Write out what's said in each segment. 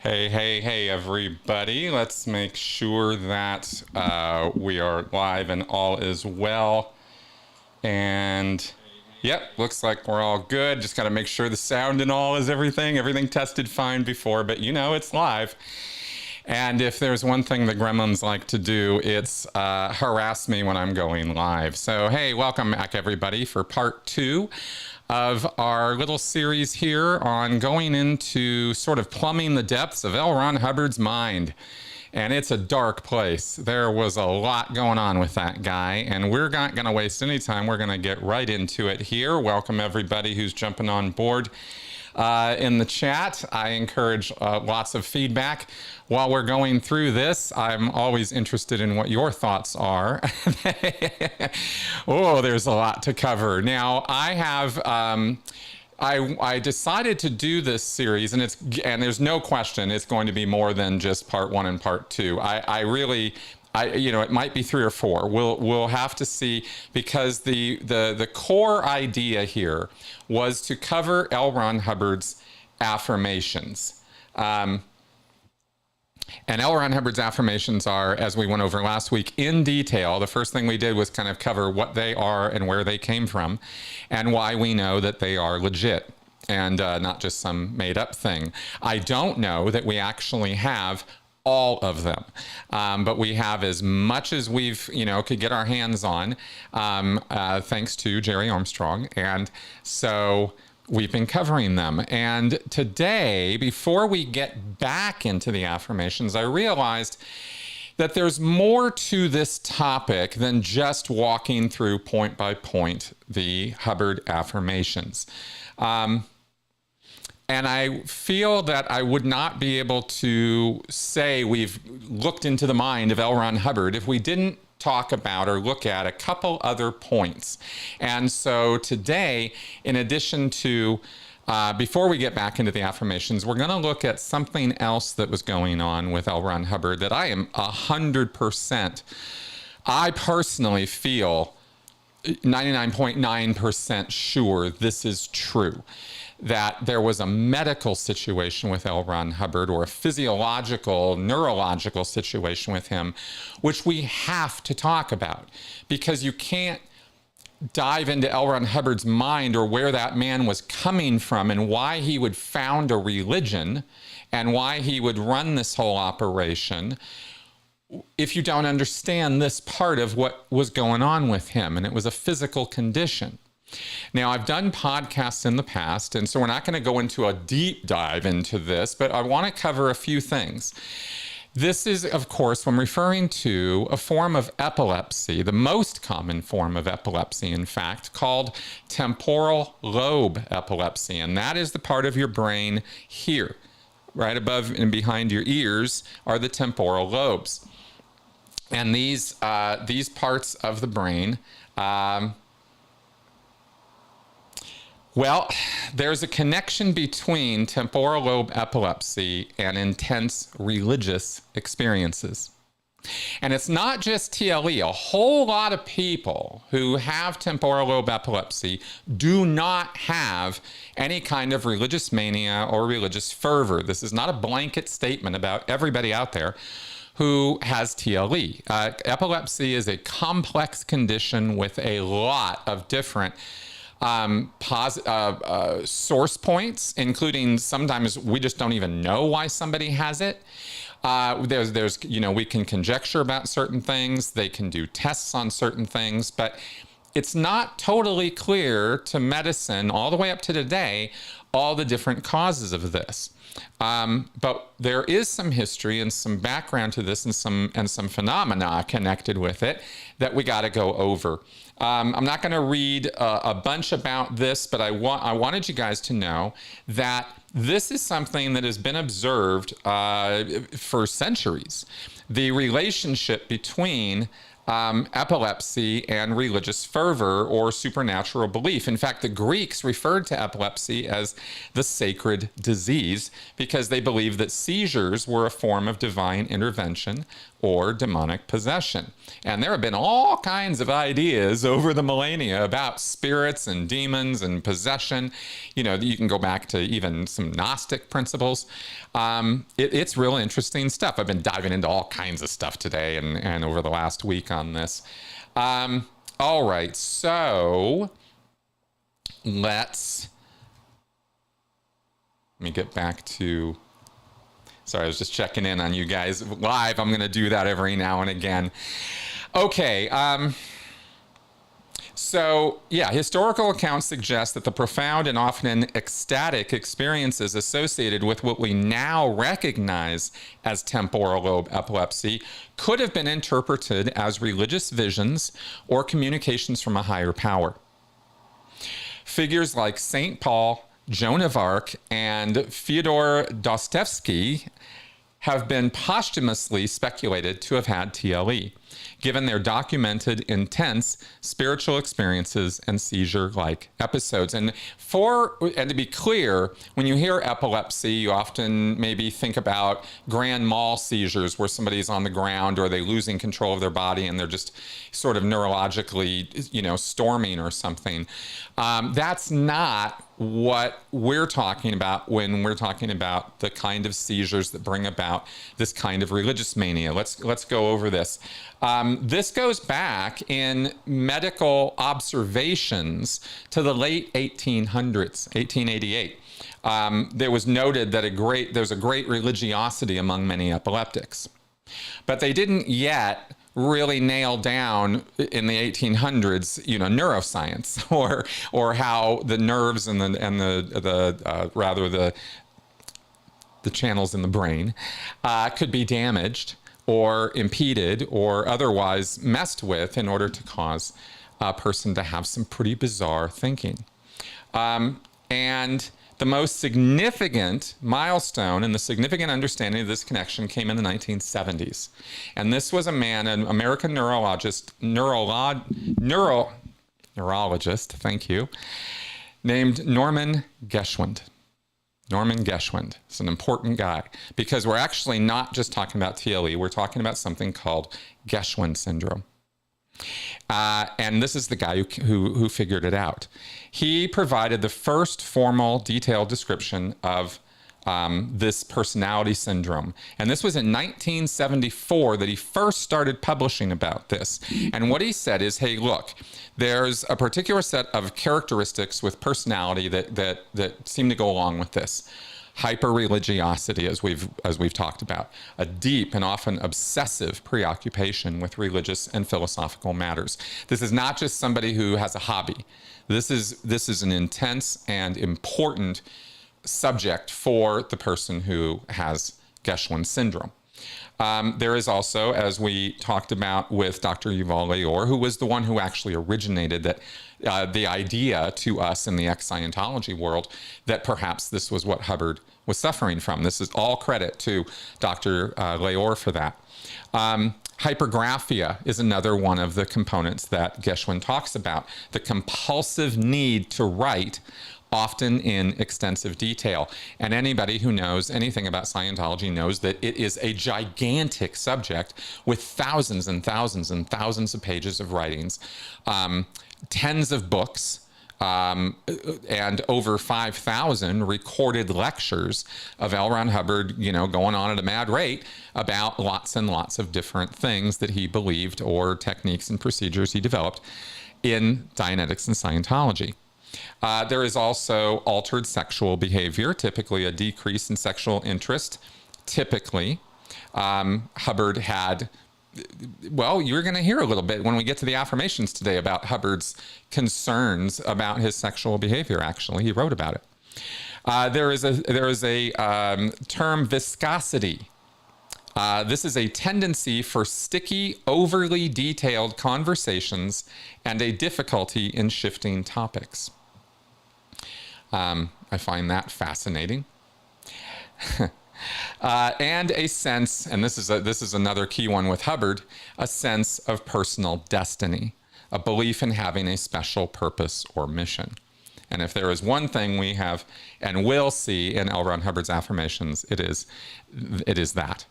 Hey, hey, hey, everybody. Let's make sure that we are live and all is well. And yep, looks like we're all good. Just got to make sure the sound and all is everything. Everything tested fine before, but you know, it's live. And if there's one thing the gremlins like to do, it's harass me when I'm going live. So, hey, welcome back, everybody, for part 2 of our little series here on going into sort of plumbing the depths of L. Ron Hubbard's mind. And it's a dark place. There was a lot going on with that guy, and we're not going to waste any time. We're going to get right into it here. Welcome everybody who's jumping on board in the chat. I encourage lots of feedback. While we're going through this, I'm always interested in what your thoughts are. Oh, there's a lot to cover. Now, I have I decided to do this series, and there's no question it's going to be more than just part 1 and part 2. It might be 3 or 4. We'll have to see, because the core idea here was to cover L. Ron Hubbard's affirmations. And L. Ron Hubbard's affirmations are, as we went over last week in detail, the first thing we did was kind of cover what they are and where they came from and why we know that they are legit and not just some made-up thing. I don't know that we actually have all of them, but we have as much as we've, could get our hands on, thanks to Jerry Armstrong. And so we've been covering them. And today, before we get back into the affirmations, I realized that there's more to this topic than just walking through point by point the Hubbard affirmations. And I feel that I would not be able to say we've looked into the mind of L. Ron Hubbard if we didn't talk about or look at a couple other points. And so today, in addition to, before we get back into the affirmations, we're going to look at something else that was going on with L. Ron Hubbard that I am 100%, I personally feel 99.9% sure this is true. That there was a medical situation with L. Ron Hubbard, or a physiological, neurological situation with him, which we have to talk about, because you can't dive into L. Ron Hubbard's mind or where that man was coming from and why he would found a religion and why he would run this whole operation if you don't understand this part of what was going on with him. And it was a physical condition. Now, I've done podcasts in the past, and so we're not going to go into a deep dive into this, but I want to cover a few things. This is, of course, when referring to a form of epilepsy, the most common form of epilepsy, in fact, called temporal lobe epilepsy. And that is the part of your brain here, right above and behind your ears are the temporal lobes. And these parts of the brain, well, there's a connection between temporal lobe epilepsy and intense religious experiences. And it's not just TLE. A whole lot of people who have temporal lobe epilepsy do not have any kind of religious mania or religious fervor. This is not a blanket statement about everybody out there who has TLE. Epilepsy is a complex condition with a lot of different source points, including sometimes we just don't even know why somebody has it. We can conjecture about certain things. They can do tests on certain things, but it's not totally clear to medicine all the way up to today, all the different causes of this. But there is some history and some background to this and some phenomena connected with it that we got to go over. I'm not going to read a bunch about this, but I wanted you guys to know that this is something that has been observed for centuries. The relationship between epilepsy and religious fervor or supernatural belief. In fact, the Greeks referred to epilepsy as the sacred disease because they believed that seizures were a form of divine intervention or demonic possession. And there have been all kinds of ideas over the millennia about spirits and demons and possession. You know, you can go back to even some Gnostic principles. It's real interesting stuff. I've been diving into all kinds of stuff today and over the last week on this. All right, so let me get back to... Sorry, I was just checking in on you guys live. I'm going to do that every now and again. Okay. So, yeah, historical accounts suggest that the profound and often ecstatic experiences associated with what we now recognize as temporal lobe epilepsy could have been interpreted as religious visions or communications from a higher power. Figures like St. Paul, Joan of Arc, and Fyodor Dostoevsky have been posthumously speculated to have had TLE, given their documented intense spiritual experiences and seizure-like episodes. And to be clear, when you hear epilepsy, you often maybe think about grand mal seizures where somebody's on the ground or they're losing control of their body and they're just sort of neurologically, you know, storming or something. That's not what we're talking about when we're talking about the kind of seizures that bring about this kind of religious mania. Let's go over this. This goes back in medical observations to the late 1800s, 1888. There was noted that there's a great religiosity among many epileptics, but they didn't yet really nail down in the 1800s, you know, neuroscience or how the nerves and the channels in the brain could be damaged or impeded or otherwise messed with in order to cause a person to have some pretty bizarre thinking. And the most significant milestone and the significant understanding of this connection came in the 1970s. And this was a man, an American neurologist, thank you, named Norman Geschwind. Norman Geschwind is an important guy because we're actually not just talking about TLE, we're talking about something called Geschwind syndrome. And this is the guy who figured it out. He provided the first formal detailed description of this personality syndrome. And this was in 1974 that he first started publishing about this. And what he said is, hey, look, there's a particular set of characteristics with personality that seem to go along with this. Hyper-religiosity, as we've talked about, a deep and often obsessive preoccupation with religious and philosophical matters. This is not just somebody who has a hobby. This is an intense and important subject for the person who has Geschwind syndrome. There is also, as we talked about with Dr. Yuval Leor, who was the one who actually originated that the idea to us in the ex-Scientology world that perhaps this was what Hubbard was suffering from. This is all credit to Dr. Leor for that. Hypergraphia is another one of the components that Geschwind talks about, the compulsive need to write, often in extensive detail. And anybody who knows anything about Scientology knows that it is a gigantic subject with thousands and thousands and thousands of pages of writings, tens of books, and over 5,000 recorded lectures of L. Ron Hubbard, you know, going on at a mad rate about lots and lots of different things that he believed or techniques and procedures he developed in Dianetics and Scientology. There is also altered sexual behavior, typically a decrease in sexual interest. Typically, Hubbard had, well, you're going to hear a little bit when we get to the affirmations today about Hubbard's concerns about his sexual behavior. Actually, he wrote about it. There is a term, viscosity. This is a tendency for sticky, overly detailed conversations and a difficulty in shifting topics. I find that fascinating. and a sense, and this is another key one with Hubbard, a sense of personal destiny, a belief in having a special purpose or mission. And if there is one thing we have and will see in L. Ron Hubbard's affirmations, it is that.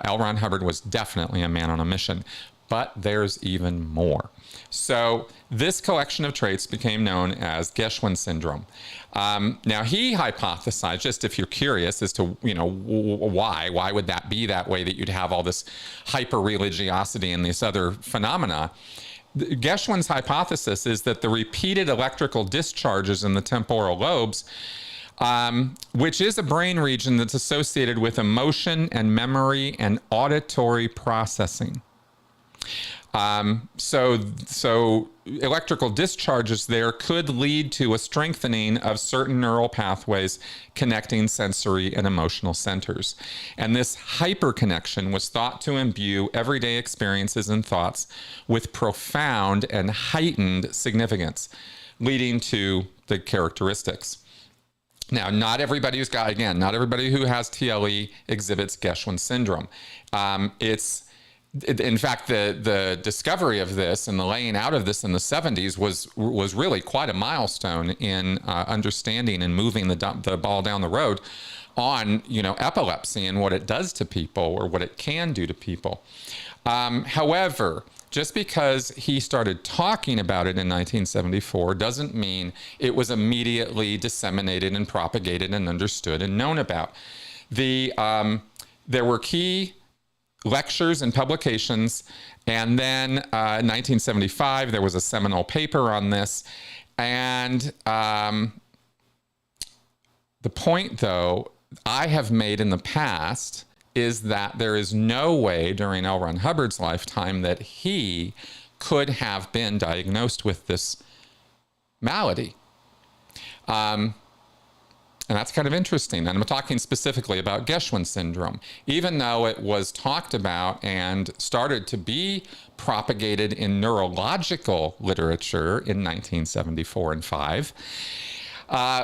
L. Ron Hubbard was definitely a man on a mission, but there's even more. So this collection of traits became known as Geschwin syndrome. Now he hypothesized, just if you're curious as to, why would that be that way, that you'd have all this hyper-religiosity and these other phenomena. Geschwin's hypothesis is that the repeated electrical discharges in the temporal lobes, which is a brain region that's associated with emotion and memory and auditory processing. So electrical discharges there could lead to a strengthening of certain neural pathways connecting sensory and emotional centers. And this hyperconnection was thought to imbue everyday experiences and thoughts with profound and heightened significance, leading to the characteristics. Now, not everybody who has TLE exhibits Geschwin syndrome. In fact, the discovery of this and the laying out of this in the 70s was really quite a milestone in understanding and moving the ball down the road on epilepsy and what it does to people, or what it can do to people. However, just because he started talking about it in 1974 doesn't mean it was immediately disseminated and propagated and understood and known about. There were key lectures and publications, and then in 1975 there was a seminal paper on this. And the point, though, I have made in the past is that there is no way during L. Ron Hubbard's lifetime that he could have been diagnosed with this malady. And that's kind of interesting. And I'm talking specifically about Geschwin syndrome. Even though it was talked about and started to be propagated in neurological literature in 1974 and 5,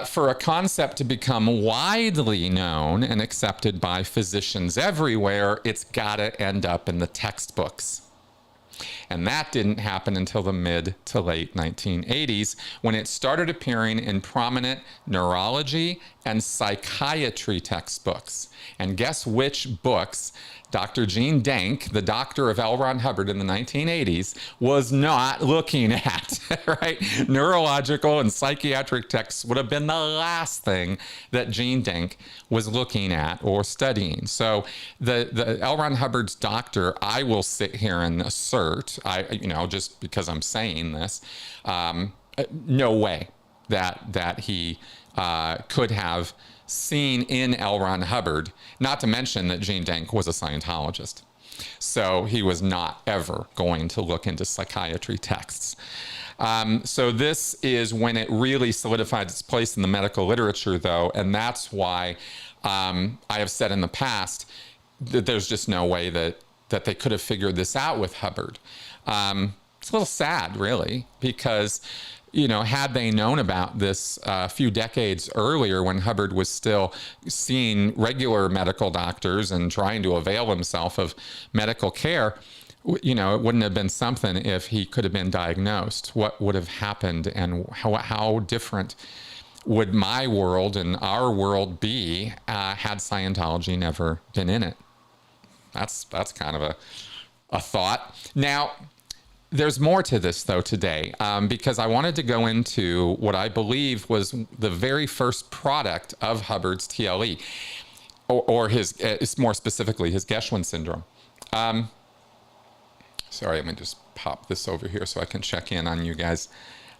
for a concept to become widely known and accepted by physicians everywhere, it's got to end up in the textbooks. And that didn't happen until the mid to late 1980s, when it started appearing in prominent neurology and psychiatry textbooks. And guess which books Dr. Gene Denk, the doctor of L. Ron Hubbard in the 1980s, was not looking at, right? Neurological and psychiatric texts would have been the last thing that Gene Denk was looking at or studying. So the L. Ron Hubbard's doctor, I will sit here and assert, just because I'm saying this, no way that he could have seen in L. Ron Hubbard, not to mention that Gene Denk was a Scientologist. So he was not ever going to look into psychiatry texts. So this is when it really solidified its place in the medical literature, though, and that's why I have said in the past that there's just no way that they could have figured this out with Hubbard. It's a little sad, really, because had they known about this a few decades earlier, when Hubbard was still seeing regular medical doctors and trying to avail himself of medical care, it wouldn't have been something if he could have been diagnosed. What would have happened, and how different would my world and our world be had Scientology never been in it? That's kind of a thought. Now, there's more to this, though, today, because I wanted to go into what I believe was the very first product of Hubbard's TLE, or his, more specifically, his Geschwin syndrome. Sorry, let me just pop this over here so I can check in on you guys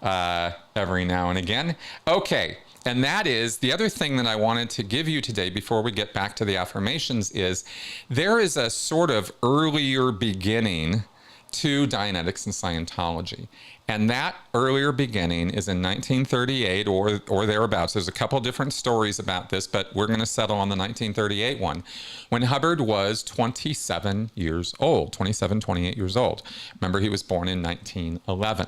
every now and again. Okay, and that is the other thing that I wanted to give you today before we get back to the affirmations is there is a sort of earlier beginning to Dianetics and Scientology. And that earlier beginning is in 1938 or thereabouts. There's a couple different stories about this, but we're going to settle on the 1938 one, when Hubbard was 27 years old, 28 years old. Remember, he was born in 1911.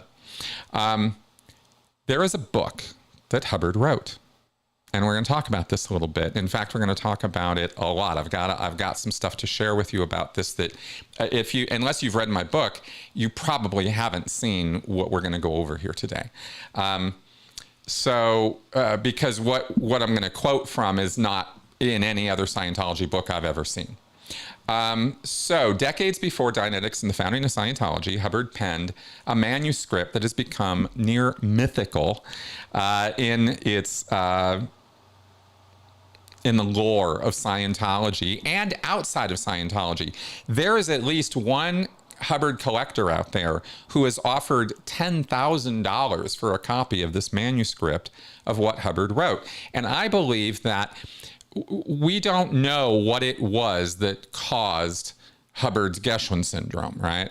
There is a book that Hubbard wrote, And we're going to talk about this a little bit. In fact, we're going to talk about it a lot. I've got some stuff to share with you about this that unless you've read my book, you probably haven't seen what we're going to go over here today. Because what I'm going to quote from is not in any other Scientology book I've ever seen. So decades before Dianetics and the founding of Scientology, Hubbard penned a manuscript that has become near mythical in the lore of Scientology and outside of Scientology. There is at least one Hubbard collector out there who has offered $10,000 for a copy of this manuscript of what Hubbard wrote. And I believe that we don't know what it was that caused Hubbard's Geschwin syndrome, right?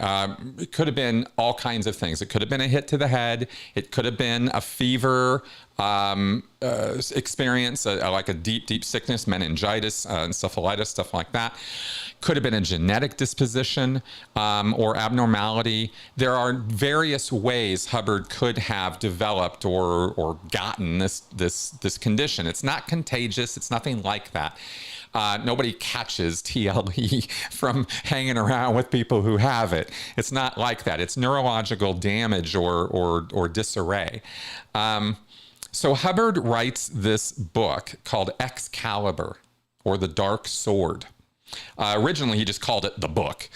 It could have been all kinds of things. It could have been a hit to the head. It could have been a fever experience, like a deep sickness, meningitis, encephalitis, stuff like that. Could have been a genetic disposition or abnormality. There are various ways Hubbard could have developed or gotten this condition. It's not contagious. It's nothing like that. Nobody catches TLE from hanging around with people who have it. It's not like that. It's neurological damage or disarray. So Hubbard writes this book called Excalibur, or The Dark Sword. Originally, he just called it the book.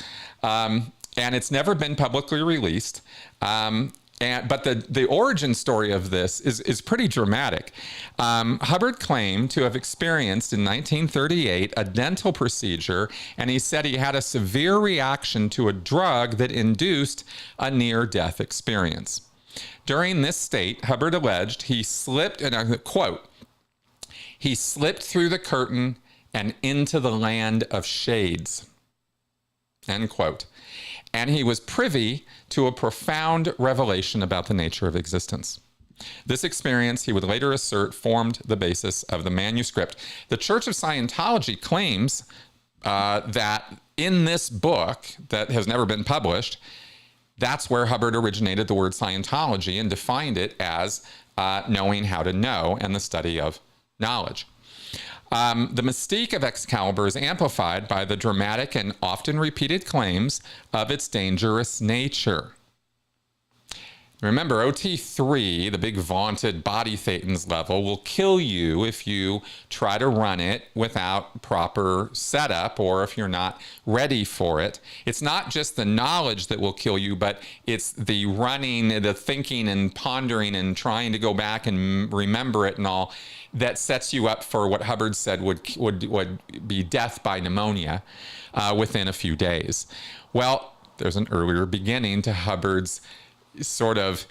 And it's never been publicly released. But the origin story of this is pretty dramatic. Hubbard claimed to have experienced in 1938 a dental procedure, and he said he had a severe reaction to a drug that induced a near-death experience. During this state, Hubbard alleged he slipped, and I quote, "He slipped through the curtain and into the land of shades," end quote. And he was privy to a profound revelation about the nature of existence. This experience, he would later assert, formed the basis of the manuscript. The Church of Scientology claims that in this book that has never been published, that's where Hubbard originated the word Scientology and defined it as knowing how to know and the study of knowledge. The mystique of Excalibur is amplified by the dramatic and often repeated claims of its dangerous nature. Remember, OT3, the big vaunted body thetans level, will kill you if you try to run it without proper setup or if you're not ready for it. It's not just the knowledge that will kill you, but it's the running, the thinking and pondering and trying to go back and remember it and all that sets you up for what Hubbard said would be death by pneumonia within a few days. Well, there's an earlier beginning to Hubbard's sort of,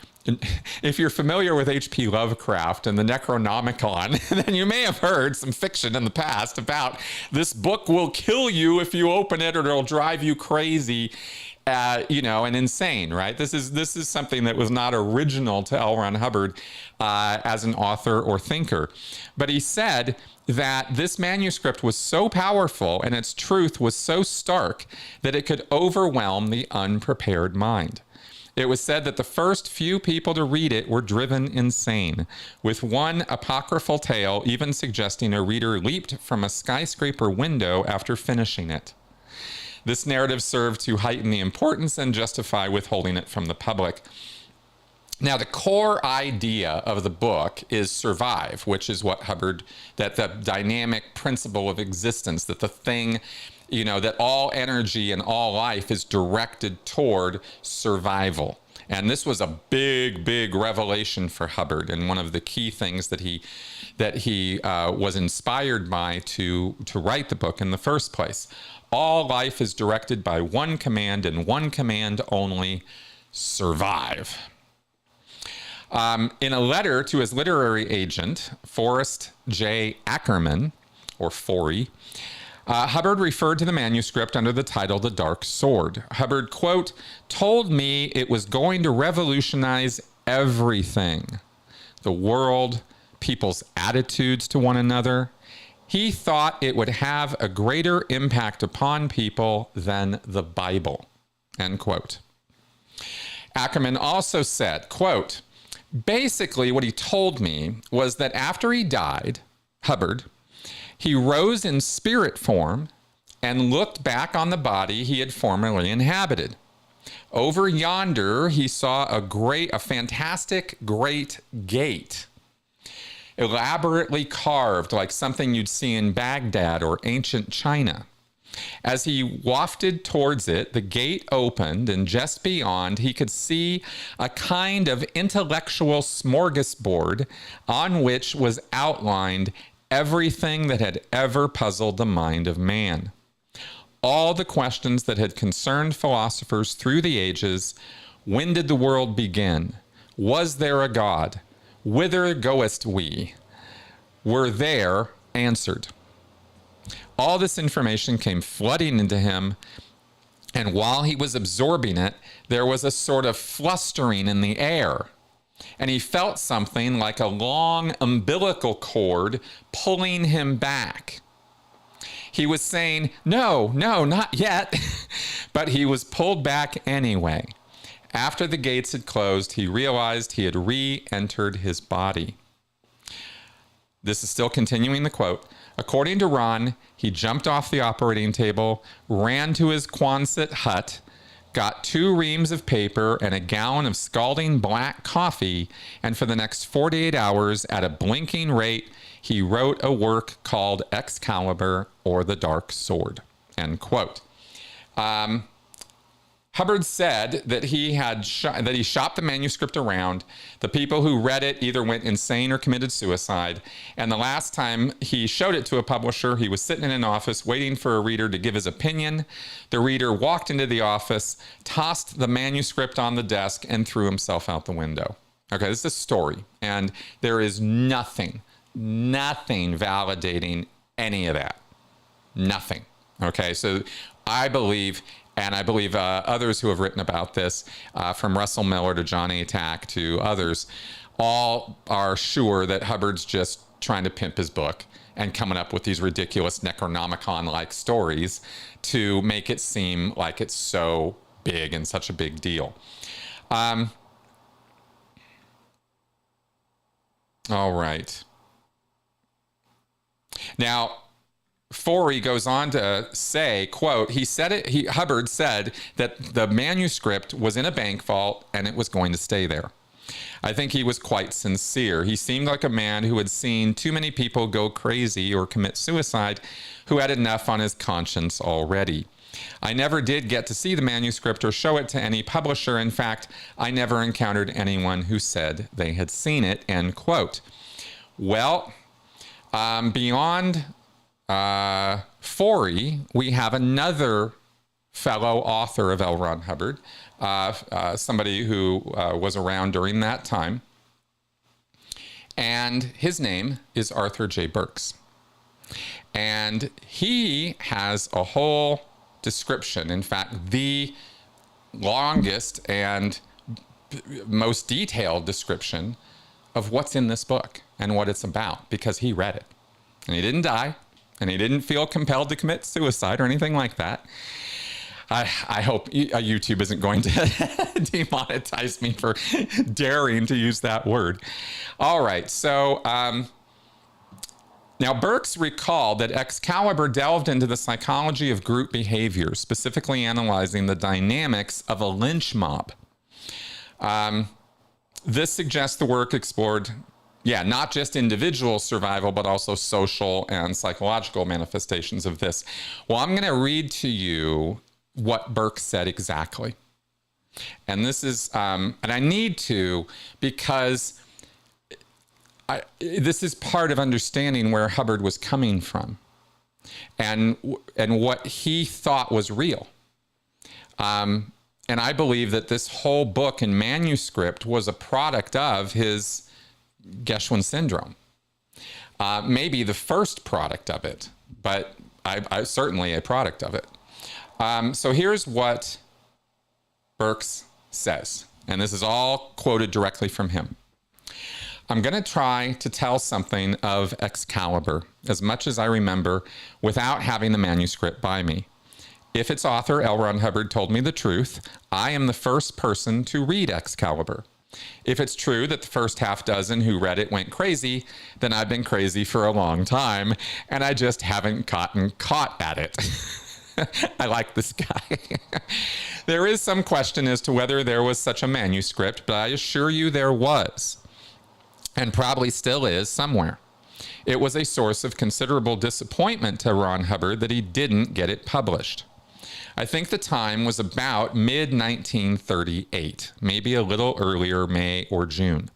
if you're familiar with H.P. Lovecraft and the Necronomicon, then you may have heard some fiction in the past about this book will kill you if you open it, or it'll drive you crazy, and insane, right? This is something that was not original to L. Ron Hubbard as an author or thinker. But he said that this manuscript was so powerful and its truth was so stark that it could overwhelm the unprepared mind. It was said that the first few people to read it were driven insane, with one apocryphal tale even suggesting a reader leaped from a skyscraper window after finishing it. This narrative served to heighten the importance and justify withholding it from the public. Now, the core idea of the book is survive, which is what Hubbard, that the dynamic principle of existence, that the thing, that all energy and all life is directed toward survival. And this was a big revelation for Hubbard, and one of the key things that he was inspired by to write the book in the first place. All life is directed by one command and one command only: survive. In a letter to his literary agent, Forrest J. Ackerman, or Forey, Hubbard referred to the manuscript under the title The Dark Sword. Hubbard, quote, told me it was going to revolutionize everything: the world, people's attitudes to one another. He thought it would have a greater impact upon people than the Bible, end quote. Ackerman also said, quote, basically what he told me was that after he died, Hubbard, he rose in spirit form and looked back on the body he had formerly inhabited. Over yonder, he saw a fantastic great gate, elaborately carved like something you'd see in Baghdad or ancient China. As he wafted towards it, the gate opened, and just beyond, he could see a kind of intellectual smorgasbord on which was outlined everything that had ever puzzled the mind of man. All the questions that had concerned philosophers through the ages: when did the world begin? Was there a God? Whither goest we? Were there answered. All this information came flooding into him, and while he was absorbing it, there was a sort of flustering in the air, and he felt something like a long umbilical cord pulling him back. He was saying, no, not yet, but he was pulled back anyway. After the gates had closed, he realized he had re-entered his body. This is still continuing the quote. According to Ron, he jumped off the operating table, ran to his Quonset hut, got 2 reams of paper and a gallon of scalding black coffee, and for the next 48 hours, at a blinking rate, he wrote a work called Excalibur, or the Dark Sword. End quote. Hubbard said that he shopped the manuscript around. The people who read it either went insane or committed suicide. And the last time he showed it to a publisher, he was sitting in an office waiting for a reader to give his opinion. The reader walked into the office, tossed the manuscript on the desk, and threw himself out the window. Okay, this is a story, and there is nothing validating any of that. Nothing. Okay, so I believe, and I believe others who have written about this, from Russell Miller to John A. Tack to others, all are sure that Hubbard's just trying to pimp his book and coming up with these ridiculous Necronomicon-like stories to make it seem like it's so big and such a big deal. All right. Now, Forey goes on to say, quote, Hubbard said that the manuscript was in a bank vault and it was going to stay there. I think he was quite sincere. He seemed like a man who had seen too many people go crazy or commit suicide, who had enough on his conscience already. I never did get to see the manuscript or show it to any publisher. In fact, I never encountered anyone who said they had seen it, end quote. Well, beyond Forey, we have another fellow author of L. Ron Hubbard, somebody who was around during that time, and his name is Arthur J. Burks. And he has a whole description, in fact, the longest and most detailed description of what's in this book and what it's about, because he read it. And he didn't die, and he didn't feel compelled to commit suicide or anything like that. I hope YouTube isn't going to demonetize me for daring to use that word. All right, so now Burks recalled that Excalibur delved into the psychology of group behavior, specifically analyzing the dynamics of a lynch mob. This suggests the work explored, not just individual survival, but also social and psychological manifestations of this. Well, I'm going to read to you what Burke said exactly. And this is, and I need to, because this is part of understanding where Hubbard was coming from and what he thought was real. And I believe that this whole book and manuscript was a product of his Geschwin syndrome. Maybe the first product of it, but I certainly a product of it. So here's what Burks says, and this is all quoted directly from him. I'm going to try to tell something of Excalibur, as much as I remember, without having the manuscript by me. If its author, L. Ron Hubbard, told me the truth, I am the first person to read Excalibur. If it's true that the first half dozen who read it went crazy, then I've been crazy for a long time, and I just haven't gotten caught at it. I like this guy. There is some question as to whether there was such a manuscript, but I assure you there was, and probably still is somewhere. It was a source of considerable disappointment to Ron Hubbard that he didn't get it published. I think the time was about mid-1938, maybe a little earlier, May or June.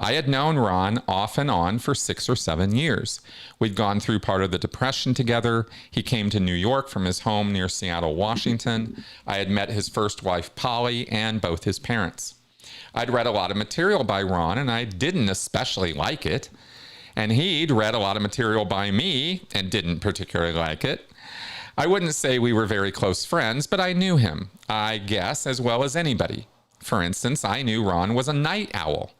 I had known Ron off and on for 6 or 7 years. We'd gone through part of the Depression together. He came to New York from his home near Seattle, Washington. I had met his first wife, Polly, and both his parents. I'd read a lot of material by Ron, and I didn't especially like it. And he'd read a lot of material by me and didn't particularly like it. I wouldn't say we were very close friends, but I knew him, I guess, as well as anybody. For instance, I knew Ron was a night owl.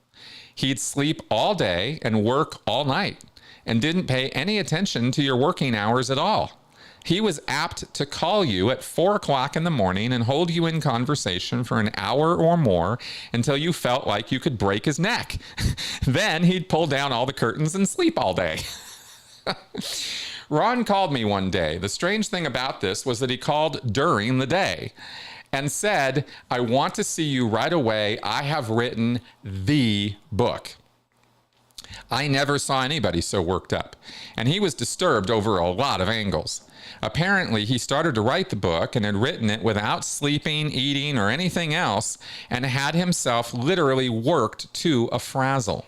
He'd sleep all day and work all night and didn't pay any attention to your working hours at all. He was apt to call you at 4 o'clock in the morning and hold you in conversation for an hour or more until you felt like you could break his neck. Then he'd pull down all the curtains and sleep all day. Ron called me one day. The strange thing about this was that he called during the day and said, "I want to see you right away. I have written the book." I never saw anybody so worked up, and he was disturbed over a lot of angles. Apparently, he started to write the book and had written it without sleeping, eating, or anything else, and had himself literally worked to a frazzle.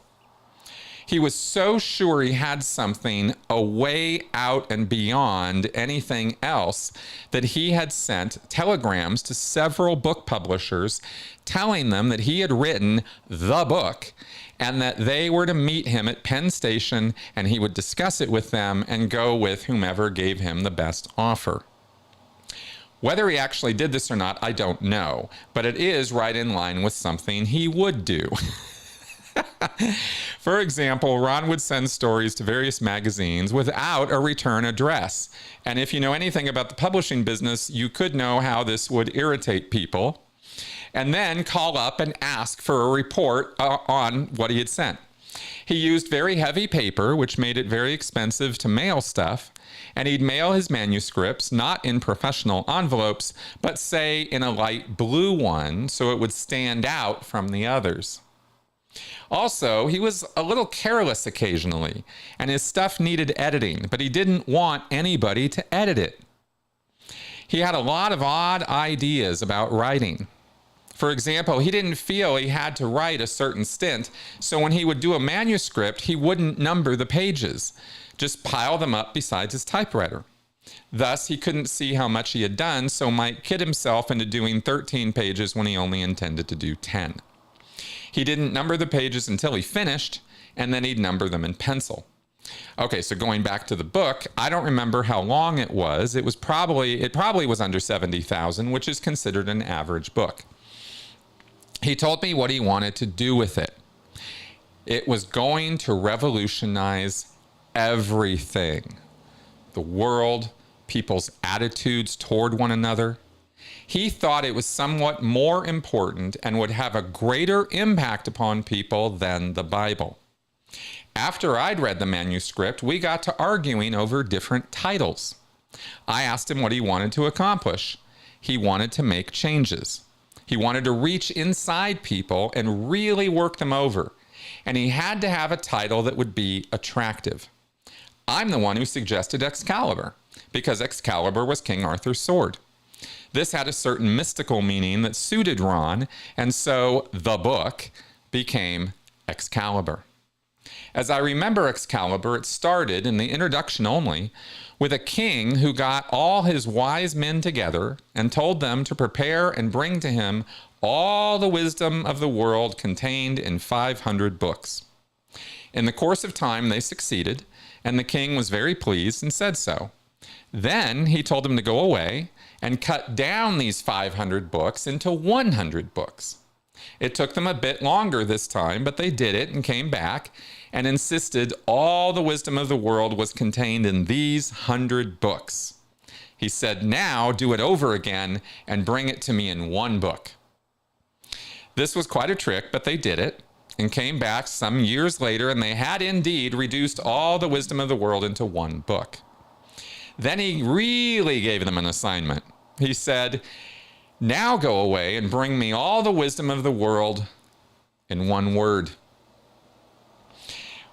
He was so sure he had something a way out and beyond anything else that he had sent telegrams to several book publishers telling them that he had written the book and that they were to meet him at Penn Station and he would discuss it with them and go with whomever gave him the best offer. Whether he actually did this or not, I don't know, but it is right in line with something he would do. For example, Ron would send stories to various magazines without a return address. And if you know anything about the publishing business, you could know how this would irritate people. And then call up and ask for a report on what he had sent. He used very heavy paper, which made it very expensive to mail stuff. And he'd mail his manuscripts not in professional envelopes, but say in a light blue one so it would stand out from the others. Also, he was a little careless occasionally, and his stuff needed editing, but he didn't want anybody to edit it. He had a lot of odd ideas about writing. For example, he didn't feel he had to write a certain stint, so when he would do a manuscript, he wouldn't number the pages, just pile them up beside his typewriter. Thus, he couldn't see how much he had done, so might kid himself into doing 13 pages when he only intended to do 10. He didn't number the pages until he finished, and then he'd number them in pencil. Okay, so going back to the book, I don't remember how long it was. It probably was under 70,000, which is considered an average book. He told me what he wanted to do with it. It was going to revolutionize everything. The world, people's attitudes toward one another. He thought it was somewhat more important and would have a greater impact upon people than the Bible. After I'd read the manuscript, we got to arguing over different titles. I asked him what he wanted to accomplish. He wanted to make changes. He wanted to reach inside people and really work them over. And he had to have a title that would be attractive. I'm the one who suggested Excalibur, because Excalibur was King Arthur's sword. This had a certain mystical meaning that suited Ron, and so the book became Excalibur. As I remember Excalibur, it started, in the introduction only, with a king who got all his wise men together and told them to prepare and bring to him all the wisdom of the world contained in 500 books. In the course of time, they succeeded, and the king was very pleased and said so. Then he told them to go away and cut down these 500 books into 100 books. It took them a bit longer this time, but they did it and came back and insisted all the wisdom of the world was contained in these 100 books. He said, now do it over again and bring it to me in one book. This was quite a trick, but they did it and came back some years later, and they had indeed reduced all the wisdom of the world into one book. Then he really gave them an assignment. He said, now go away and bring me all the wisdom of the world in one word.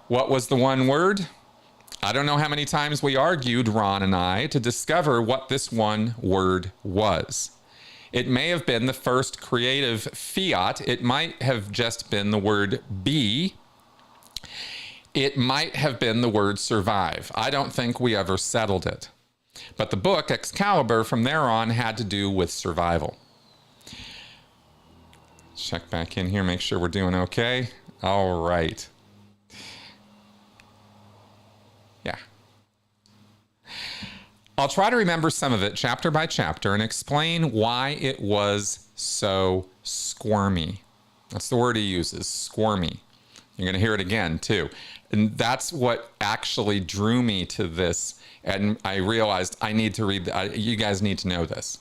What was the one word? I don't know how many times we argued, Ron and I, to discover what this one word was. It may have been the first creative fiat. It might have just been the word be. It might have been the word survive. I don't think we ever settled it. But the book, Excalibur, from there on had to do with survival. Check back in here, make sure we're doing okay. All right. Yeah. I'll try to remember some of it chapter by chapter and explain why it was so squirmy. That's the word he uses, squirmy. You're going to hear it again, too. And that's what actually drew me to this. And I realized I need to read, you guys need to know this.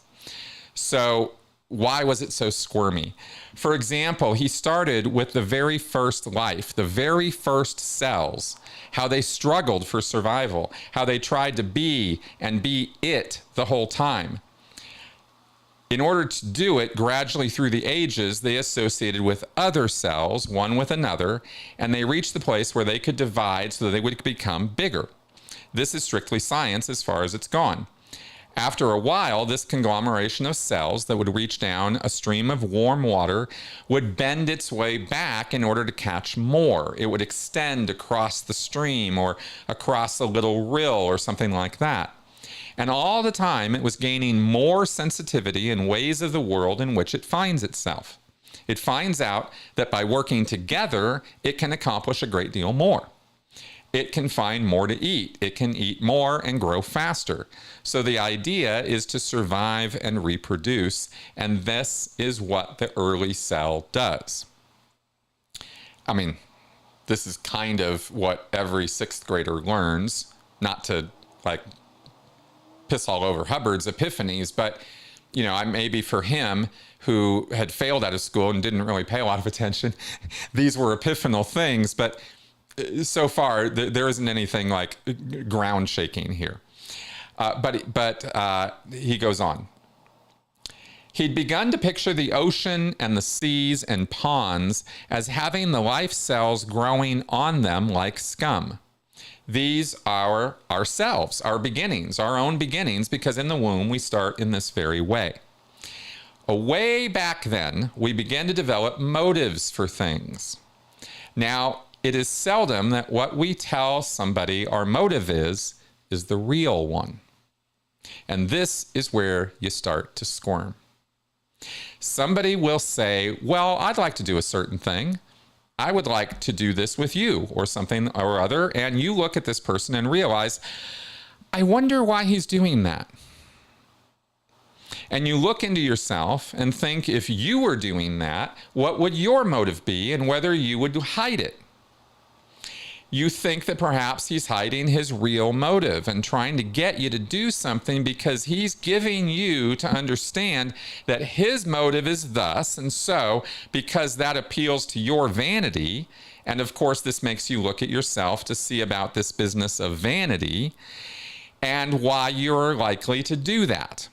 So why was it so squirmy? For example, he started with the very first life, the very first cells, how they struggled for survival, how they tried to be and be it the whole time. In order to do it, gradually through the ages, they associated with other cells, one with another, and they reached the place where they could divide so that they would become bigger. This is strictly science as far as it's gone. After a while, this conglomeration of cells that would reach down a stream of warm water would bend its way back in order to catch more. It would extend across the stream or across a little rill or something like that. And all the time, it was gaining more sensitivity in ways of the world in which it finds itself. It finds out that by working together, it can accomplish a great deal more. It can find more to eat. It can eat more and grow faster. So the idea is to survive and reproduce, and this is what the early cell does. I mean, this is kind of what every sixth grader learns, not to like piss all over Hubbard's epiphanies, but you know, maybe for him who had failed out of school and didn't really pay a lot of attention, these were epiphanal things, but so far there isn't anything like ground shaking here. But he goes on. He'd begun to picture the ocean and the seas and ponds as having the life cells growing on them like scum. These are ourselves, our beginnings, our own beginnings, because in the womb we start in this very way. Way back then, we began to develop motives for things. Now, it is seldom that what we tell somebody our motive is the real one. And this is where you start to squirm. Somebody will say, well, I'd like to do a certain thing. I would like to do this with you or something or other. And you look at this person and realize, I wonder why he's doing that. And you look into yourself and think, if you were doing that, what would your motive be and whether you would hide it? You think that perhaps he's hiding his real motive and trying to get you to do something because he's giving you to understand that his motive is thus, and so because that appeals to your vanity, and of course this makes you look at yourself to see about this business of vanity and why you're likely to do that.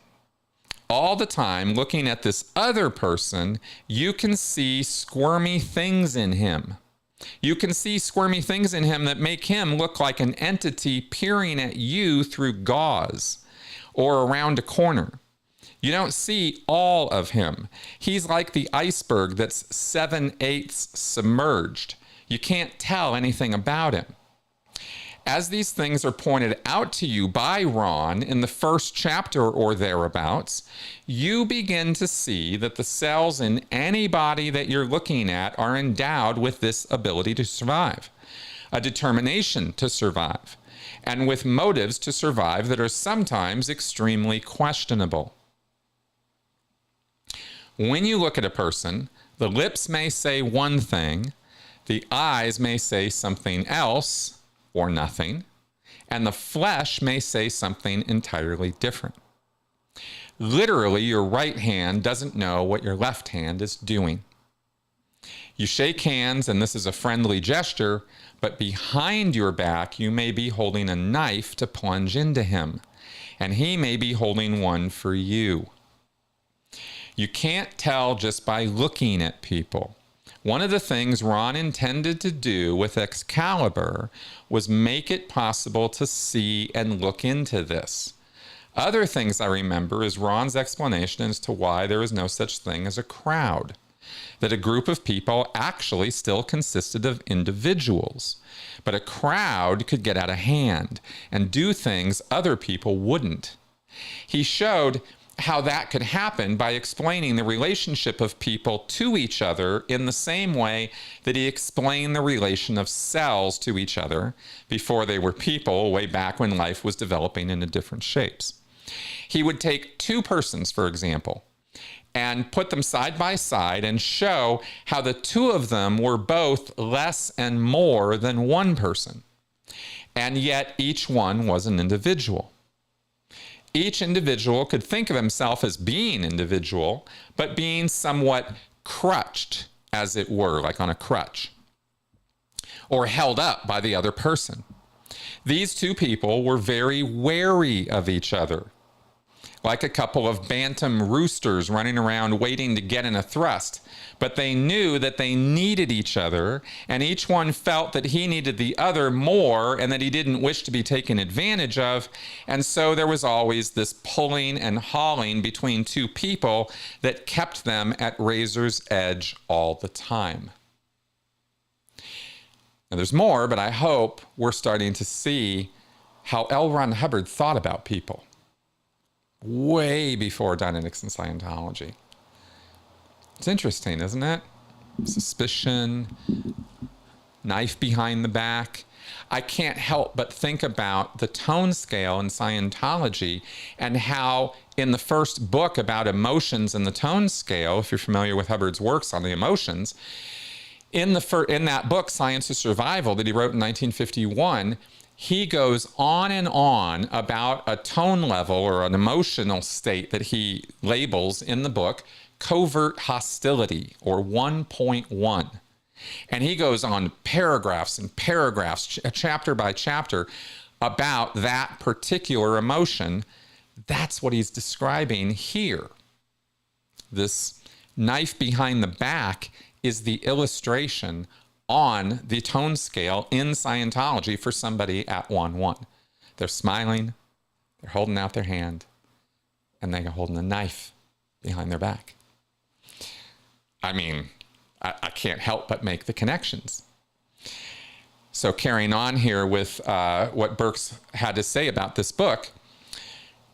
All the time looking at this other person, you can see squirmy things in him. You can see squirmy things in him that make him look like an entity peering at you through gauze or around a corner. You don't see all of him. He's like the iceberg that's 7/8 submerged. You can't tell anything about him. As these things are pointed out to you by Ron in the first chapter or thereabouts, you begin to see that the cells in anybody that you're looking at are endowed with this ability to survive, a determination to survive, and with motives to survive that are sometimes extremely questionable. When you look at a person, the lips may say one thing, the eyes may say something else, or nothing, and the flesh may say something entirely different. Literally, your right hand doesn't know what your left hand is doing. You shake hands, and this is a friendly gesture, but behind your back, you may be holding a knife to plunge into him, and he may be holding one for you. You can't tell just by looking at people. One of the things Ron intended to do with Excalibur was make it possible to see and look into this. Other things I remember is Ron's explanation as to why there is no such thing as a crowd, that a group of people actually still consisted of individuals, but a crowd could get out of hand and do things other people wouldn't. He showed how that could happen by explaining the relationship of people to each other in the same way that he explained the relation of cells to each other before they were people, way back when life was developing into different shapes. He would take two persons, for example, and put them side by side and show how the two of them were both less and more than one person, and yet each one was an individual. Each individual could think of himself as being individual, but being somewhat crutched, as it were, like on a crutch, or held up by the other person. These two people were very wary of each other, like a couple of bantam roosters running around waiting to get in a thrust, but they knew that they needed each other, and each one felt that he needed the other more and that he didn't wish to be taken advantage of, and so there was always this pulling and hauling between two people that kept them at razor's edge all the time. Now there's more, but I hope we're starting to see how L. Ron Hubbard thought about people way before Dianetics and Scientology. It's interesting, isn't it? Suspicion, knife behind the back. I can't help but think about the tone scale in Scientology and how in the first book about emotions and the tone scale, if you're familiar with Hubbard's works on the emotions, in that book, Science of Survival, that he wrote in 1951, he goes on and on about a tone level or an emotional state that he labels in the book covert hostility, or 1.1. And he goes on paragraphs and paragraphs, chapter by chapter, about that particular emotion. That's what he's describing here. This knife behind the back is the illustration on the tone scale in Scientology for somebody at 1-1. They're smiling, they're holding out their hand, and they're holding a knife behind their back. I mean, I can't help but make the connections. So carrying on here with what Burks had to say about this book,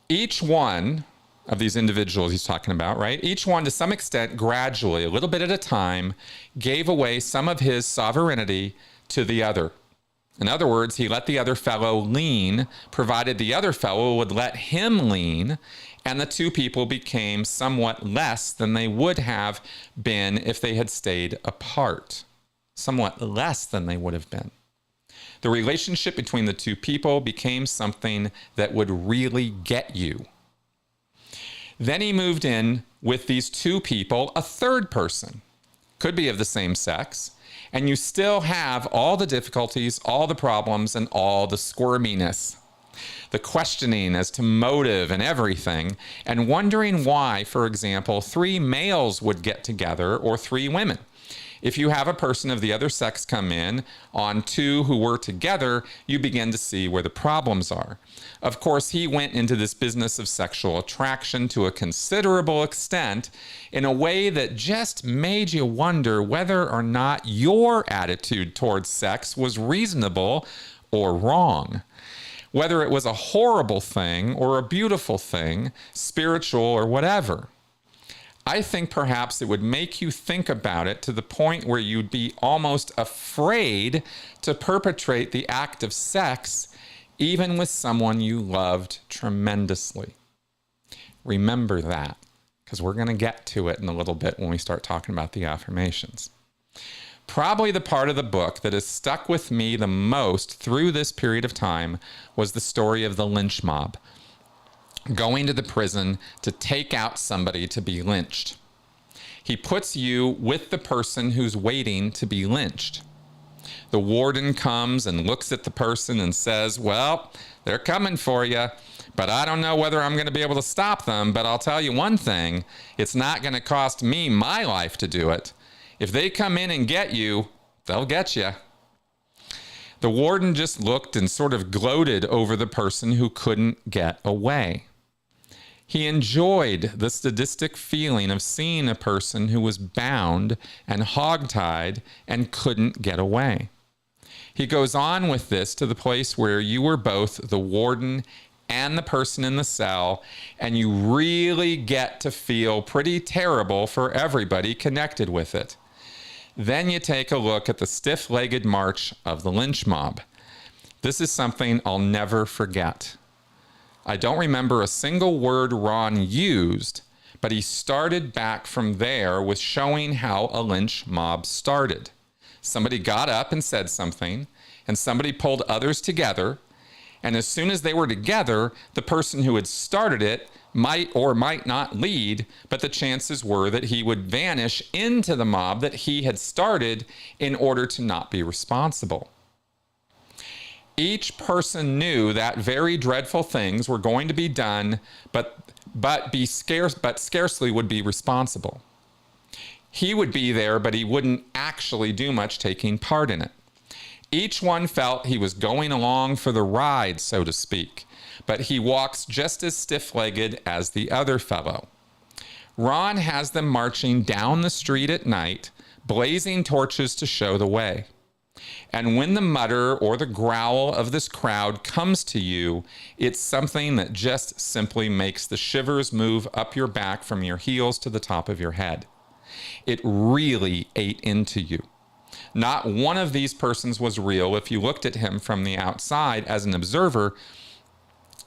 each one of these individuals he's talking about, right? Each one, to some extent, gradually, a little bit at a time, gave away some of his sovereignty to the other. In other words, he let the other fellow lean, provided the other fellow would let him lean, and the two people became somewhat less than they would have been if they had stayed apart. Somewhat less than they would have been. The relationship between the two people became something that would really get you. Then he moved in with these two people, a third person, could be of the same sex, and you still have all the difficulties, all the problems, and all the squirminess, the questioning as to motive and everything, and wondering why, for example, 3 males would get together or 3 women. If you have a person of the other sex come in on 2 who were together, you begin to see where the problems are. Of course, he went into this business of sexual attraction to a considerable extent in a way that just made you wonder whether or not your attitude towards sex was reasonable or wrong. Whether it was a horrible thing or a beautiful thing, spiritual or whatever. I think perhaps it would make you think about it to the point where you'd be almost afraid to perpetrate the act of sex, even with someone you loved tremendously. Remember that, because we're going to get to it in a little bit when we start talking about the affirmations. Probably the part of the book that has stuck with me the most through this period of time was the story of the lynch mob, going to the prison to take out somebody to be lynched. He puts you with the person who's waiting to be lynched. The warden comes and looks at the person and says, well, they're coming for you, but I don't know whether I'm going to be able to stop them. But I'll tell you one thing, it's not going to cost me my life to do it. If they come in and get you, they'll get you. The warden just looked and sort of gloated over the person who couldn't get away. He enjoyed the sadistic feeling of seeing a person who was bound and hogtied and couldn't get away. He goes on with this to the place where you were both the warden and the person in the cell, and you really get to feel pretty terrible for everybody connected with it. Then you take a look at the stiff-legged march of the lynch mob. This is something I'll never forget. I don't remember a single word Ron used, but he started back from there with showing how a lynch mob started. Somebody got up and said something, and somebody pulled others together, and as soon as they were together, the person who had started it might or might not lead, but the chances were that he would vanish into the mob that he had started in order to not be responsible. Each person knew that very dreadful things were going to be done, but scarcely would be responsible. He would be there, but he wouldn't actually do much taking part in it. Each one felt he was going along for the ride, so to speak, but he walks just as stiff-legged as the other fellow. Ron has them marching down the street at night, blazing torches to show the way. And when the mutter or the growl of this crowd comes to you, it's something that just simply makes the shivers move up your back from your heels to the top of your head. It really ate into you. Not one of these persons was real if you looked at him from the outside as an observer,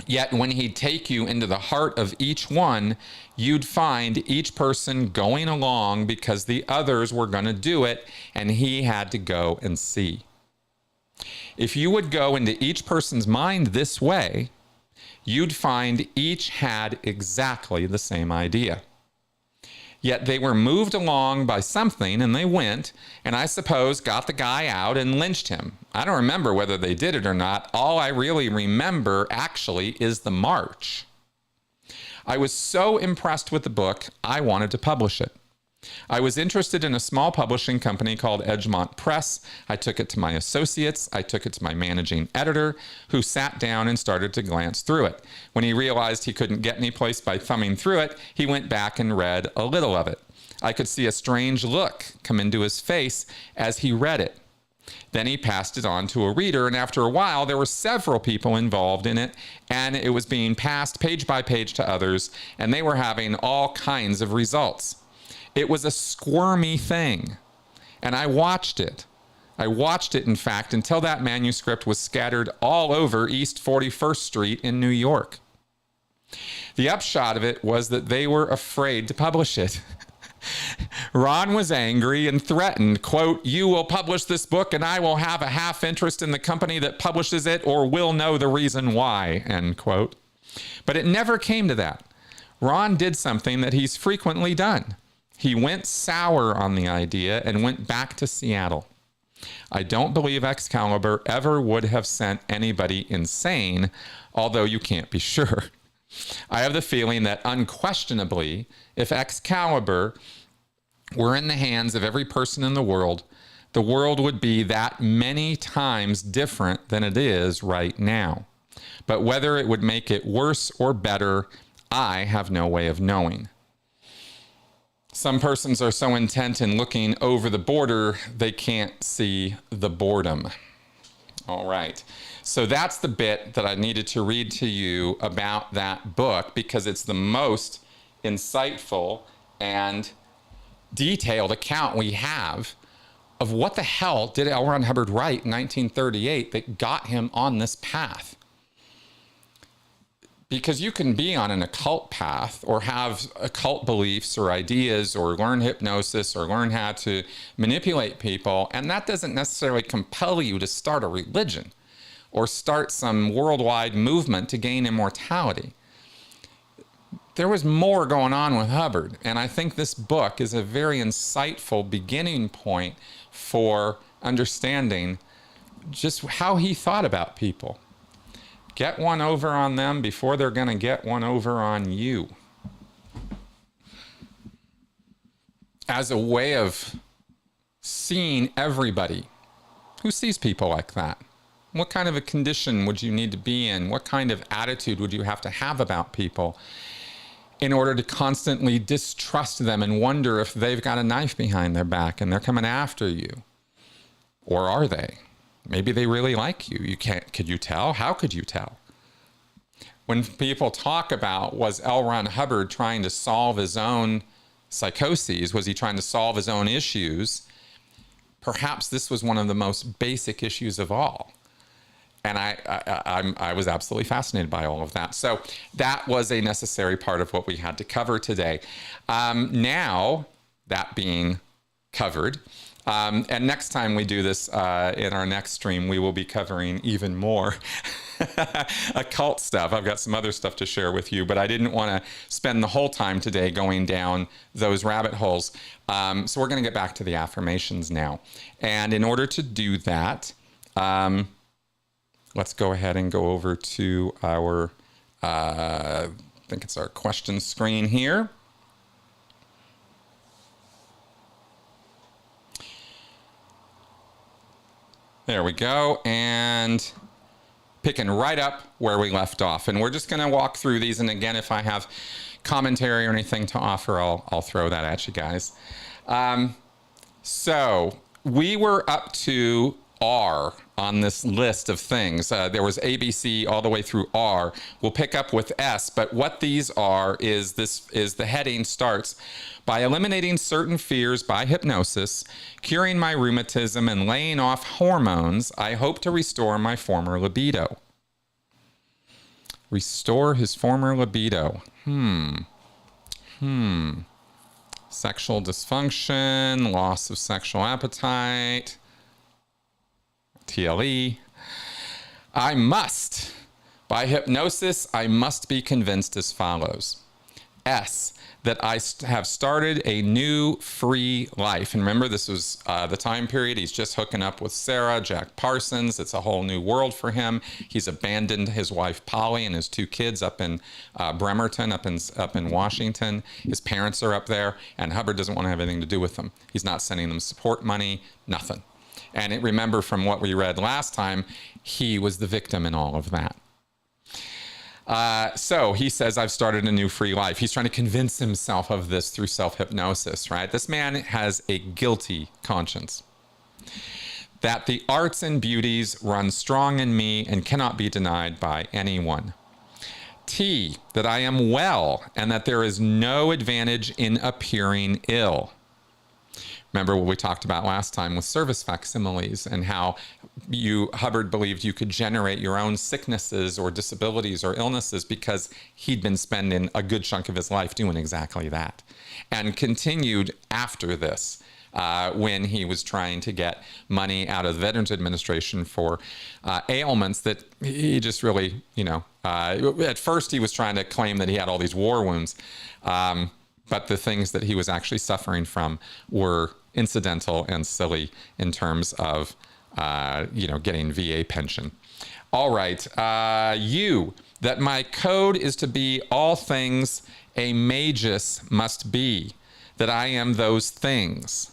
yet when he'd take you into the heart of each one, you'd find each person going along because the others were going to do it, and he had to go and see. If you would go into each person's mind this way, you'd find each had exactly the same idea. Yet they were moved along by something, and they went, and I suppose got the guy out and lynched him. I don't remember whether they did it or not. All I really remember, actually, is the march. I was so impressed with the book, I wanted to publish it. I was interested in a small publishing company called Edgemont Press. I took it to my associates. I took it to my managing editor, who sat down and started to glance through it. When he realized he couldn't get any place by thumbing through it, he went back and read a little of it. I could see a strange look come into his face as he read it. Then he passed it on to a reader, and after a while, there were several people involved in it, and it was being passed page by page to others, and they were having all kinds of results. It was a squirmy thing, and I watched it. I watched it, in fact, until that manuscript was scattered all over East 41st Street in New York. The upshot of it was that they were afraid to publish it. Ron was angry and threatened, quote, "You will publish this book and I will have a half interest in the company that publishes it, or will know the reason why," end quote. But it never came to that. Ron did something that he's frequently done. He went sour on the idea and went back to Seattle. I don't believe Excalibur ever would have sent anybody insane, although you can't be sure. I have the feeling that unquestionably, if Excalibur were in the hands of every person in the world would be that many times different than it is right now. But whether it would make it worse or better, I have no way of knowing. Some persons are so intent in looking over the border, they can't see the boredom. All right. So that's the bit that I needed to read to you about that book, because it's the most insightful and detailed account we have of what the hell did L. Ron Hubbard write in 1938 that got him on this path. Because you can be on an occult path or have occult beliefs or ideas or learn hypnosis or learn how to manipulate people, and that doesn't necessarily compel you to start a religion or start some worldwide movement to gain immortality. there was more going on with Hubbard. And I think this book is a very insightful beginning point for understanding just how he thought about people. Get one over on them before they're going to get one over on you. As a way of seeing everybody. Who sees people like that? What kind of a condition would you need to be in? What kind of attitude would you have to have about people in order to constantly distrust them and wonder if they've got a knife behind their back and they're coming after you? Or are they? Maybe they really like you. Could you tell? How could you tell? When people talk about, was L. Ron Hubbard trying to solve his own psychoses? Was he trying to solve his own issues? Perhaps this was one of the most basic issues of all. And I was absolutely fascinated by all of that. So that was a necessary part of what we had to cover today. Now, that being covered, and next time we do this in our next stream, we will be covering even more occult stuff. I've got some other stuff to share with you, but I didn't want to spend the whole time today going down those rabbit holes. So we're going to get back to the affirmations now. And in order to do that, let's go ahead and go over to our, I think it's our question screen here. There we go. And picking right up where we left off. And we're just going to walk through these. And again, if I have commentary or anything to offer, I'll throw that at you guys. So we were up to R on this list of things. There was ABC all the way through R. We'll pick up with S, but what these are is the heading starts by eliminating certain fears by hypnosis, curing my rheumatism, and laying off hormones. I hope to restore my former libido. Restore his former libido. Sexual dysfunction, loss of sexual appetite. TLE. I must, by hypnosis, I must be convinced as follows. S, that I have started a new free life. And remember, this was the time period. He's just hooking up with Sarah, Jack Parsons. It's a whole new world for him. He's abandoned his wife, Polly, and his two kids up in Bremerton, up in Washington. His parents are up there, and Hubbard doesn't want to have anything to do with them. He's not sending them support money, nothing. And remember from what we read last time, he was the victim in all of that. So he says, I've started a new free life. He's trying to convince himself of this through self-hypnosis, right? This man has a guilty conscience. That the arts and beauties run strong in me and cannot be denied by anyone. T, that I am well and that there is no advantage in appearing ill. Remember what we talked about last time with service facsimiles and how Hubbard believed you could generate your own sicknesses or disabilities or illnesses because he'd been spending a good chunk of his life doing exactly that. And continued after this when he was trying to get money out of the Veterans Administration for ailments that he just really, at first he was trying to claim that he had all these war wounds. But the things that he was actually suffering from were incidental and silly in terms of, getting VA pension. All right. U, that my code is to be all things a magus must be, that I am those things.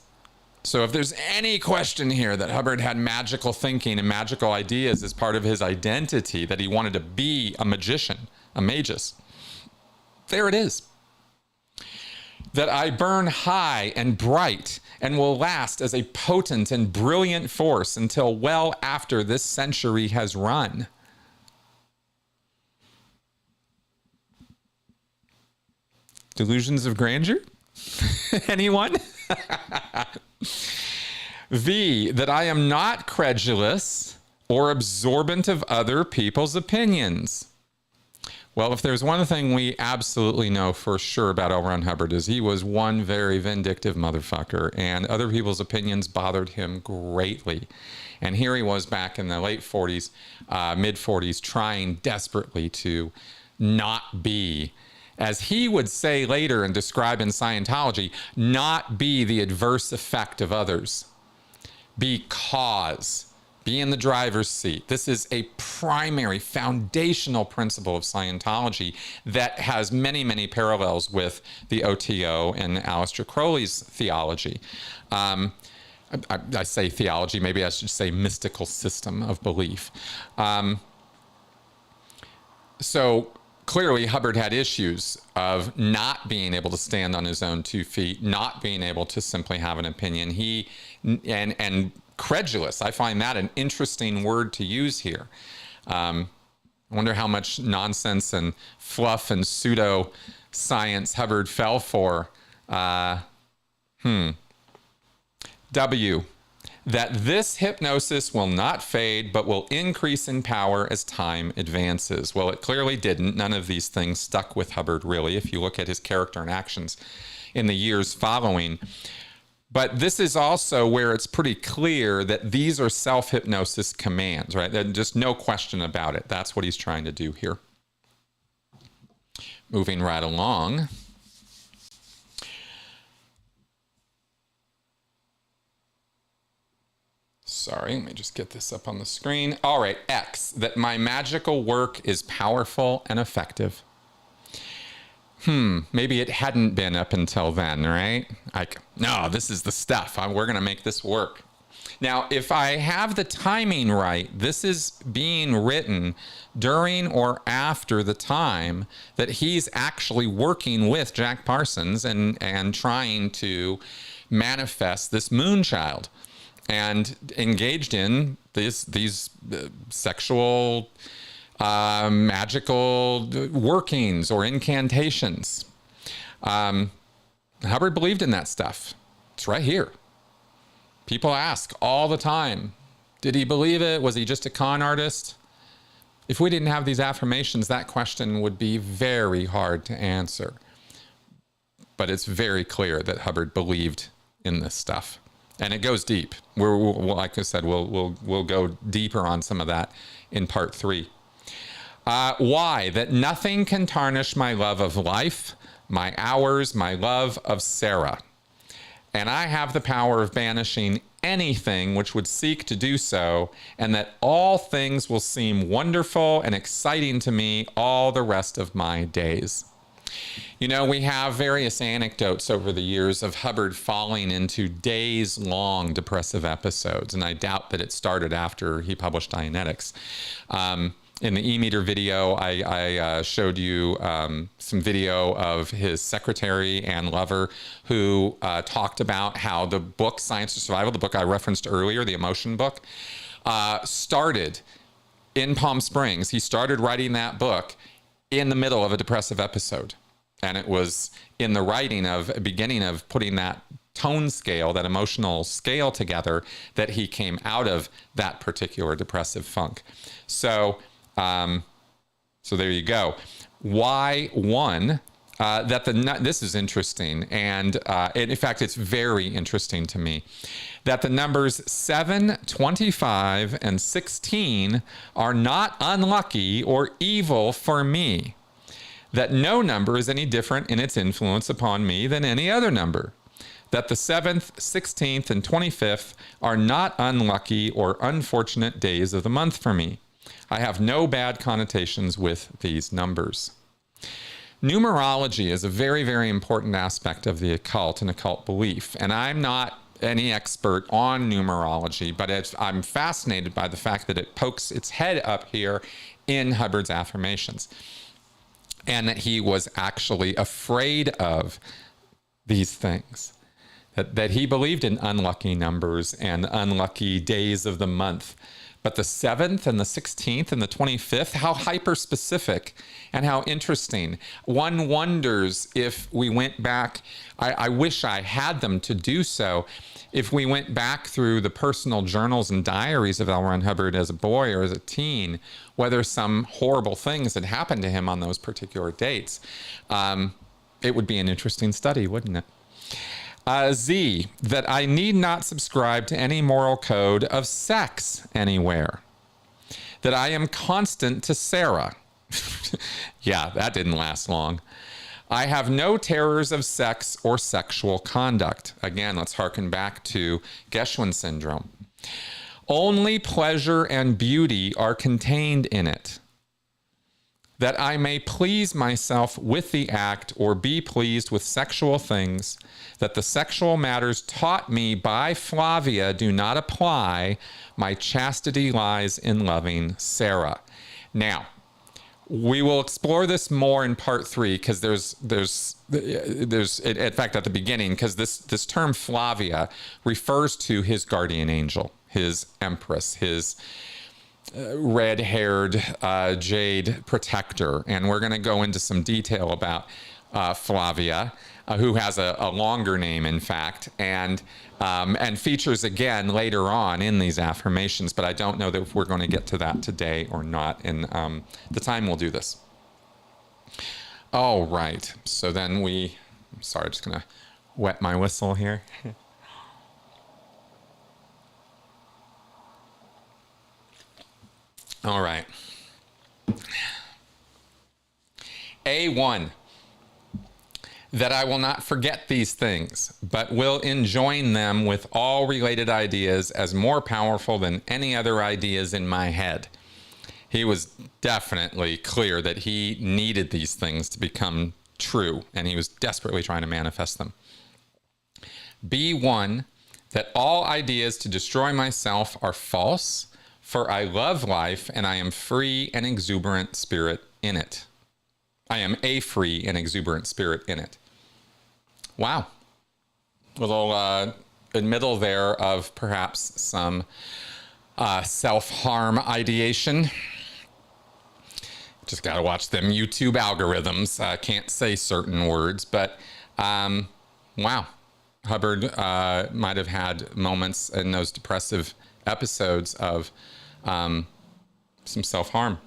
So if there's any question here that Hubbard had magical thinking and magical ideas as part of his identity, that he wanted to be a magician, a magus, there it is. That I burn high and bright and will last as a potent and brilliant force until well after this century has run. Delusions of grandeur? Anyone? V, that I am not credulous or absorbent of other people's opinions. Well, if there's one thing we absolutely know for sure about L. Ron Hubbard is he was one very vindictive motherfucker, and other people's opinions bothered him greatly. And here he was back in the late 40s, mid 40s, trying desperately to not be as he would say later and describe in Scientology, not be the adverse effect of others. Be cause. Be in the driver's seat. This is a primary foundational principle of Scientology that has many, many parallels with the OTO and Aleister Crowley's theology. I say theology, maybe I should say mystical system of belief. So clearly Hubbard had issues of not being able to stand on his own 2 feet, not being able to simply have an opinion. And credulous. I find that an interesting word to use here. I wonder how much nonsense and fluff and pseudo science Hubbard fell for. W. That this hypnosis will not fade, but will increase in power as time advances. Well, it clearly didn't. None of these things stuck with Hubbard, really, if you look at his character and actions in the years following. But this is also where it's pretty clear that these are self-hypnosis commands, right? There's just no question about it. That's what he's trying to do here. Moving right along. Sorry, let me just get this up on the screen. All right, X, that my magical work is powerful and effective. Maybe it hadn't been up until then, right? Like, no, this is the stuff. We're going to make this work. Now, if I have the timing right, this is being written during or after the time that he's actually working with Jack Parsons and trying to manifest this moonchild and engaged in these sexual magical workings or incantations. Hubbard believed in that stuff. It's right here. People ask all the time, did he believe it? Was he just a con artist? If we didn't have these affirmations, that question would be very hard to answer. But it's very clear that Hubbard believed in this stuff. And it goes deep. Like I said, we'll go deeper on some of that in part 3. Why? That nothing can tarnish my love of life, my hours, my love of Sarah. And I have the power of banishing anything which would seek to do so, and that all things will seem wonderful and exciting to me all the rest of my days. You know, we have various anecdotes over the years of Hubbard falling into days-long depressive episodes, and I doubt that it started after he published Dianetics. In the E-meter video, I showed you some video of his secretary and lover who talked about how the book, Science of Survival, the book I referenced earlier, the emotion book, started in Palm Springs. He started writing that book in the middle of a depressive episode. And it was in the beginning of putting that tone scale, that emotional scale together, that he came out of that particular depressive funk. So there you go. Why one? This is interesting, and in fact, it's very interesting to me that the numbers 7, 25, and 16 are not unlucky or evil for me. That no number is any different in its influence upon me than any other number. That the 7th, 16th, and 25th are not unlucky or unfortunate days of the month for me. I have no bad connotations with these numbers. Numerology is a very, very important aspect of the occult and occult belief. And I'm not any expert on numerology, but I'm fascinated by the fact that it pokes its head up here in Hubbard's affirmations. And that he was actually afraid of these things. That he believed in unlucky numbers and unlucky days of the month. But the 7th and the 16th and the 25th, how hyper-specific and how interesting. One wonders if we went back, I wish I had them to do so, if we went back through the personal journals and diaries of L. Ron Hubbard as a boy or as a teen, whether some horrible things had happened to him on those particular dates. It would be an interesting study, wouldn't it? Z, that I need not subscribe to any moral code of sex anywhere. That I am constant to Sarah. Yeah, that didn't last long. I have no terrors of sex or sexual conduct. Again, let's hearken back to Geschwin syndrome. Only pleasure and beauty are contained in it, that I may please myself with the act or be pleased with sexual things, that the sexual matters taught me by Flavia do not apply. My chastity lies in loving Sarah. Now, we will explore this more in part 3 because there's in fact at the beginning, because this term Flavia refers to his guardian angel, his empress, his red-haired jade protector, and we're going to go into some detail about Flavia, who has a longer name, in fact, and features again later on in these affirmations. But I don't know that if we're going to get to that today or not in the time we'll do this. All right. So then I'm sorry, just going to wet my whistle here. All right. A1, that I will not forget these things, but will enjoin them with all related ideas as more powerful than any other ideas in my head. He was definitely clear that he needed these things to become true, and he was desperately trying to manifest them. B1, that all ideas to destroy myself are false, for I love life and I am free and exuberant spirit in it. I am a free and exuberant spirit in it. Wow. Little admittal there of perhaps some self-harm ideation. Just got to watch them YouTube algorithms. Can't say certain words, but wow. Hubbard might have had moments in those depressive episodes of some self-harm.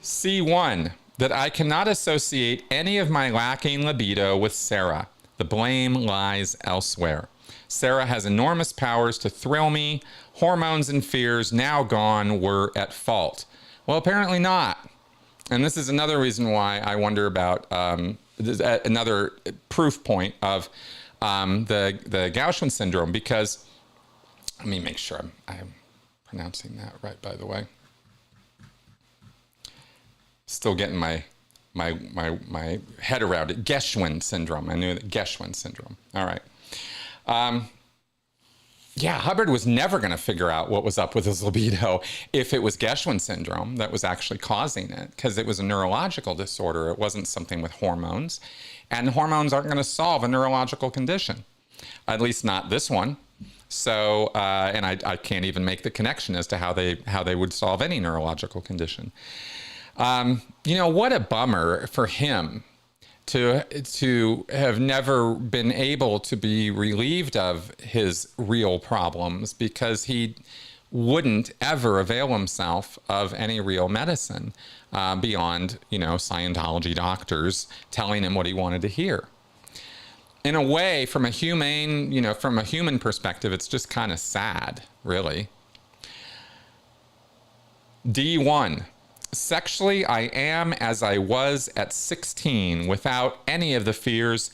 C1, that I cannot associate any of my lacking libido with Sarah. The blame lies elsewhere. Sarah has enormous powers to thrill me. Hormones and fears now gone were at fault. Well, apparently not. And this is another reason why I wonder about another proof point of the Geschwin syndrome, because let me make sure I'm pronouncing that right, by the way. Still getting my head around it. Geschwin syndrome. I knew that. Geschwin syndrome. All right. Yeah, Hubbard was never going to figure out what was up with his libido if it was Geschwin syndrome that was actually causing it, because it was a neurological disorder. It wasn't something with hormones, and hormones aren't going to solve a neurological condition, at least not this one. So, and I can't even make the connection as to how they would solve any neurological condition. You know, what a bummer for him to have never been able to be relieved of his real problems, because he wouldn't ever avail himself of any real medicine beyond, you know, Scientology doctors telling him what he wanted to hear. In a way, from a human perspective, it's just kind of sad, really. D1. Sexually, I am as I was at 16, without any of the fears,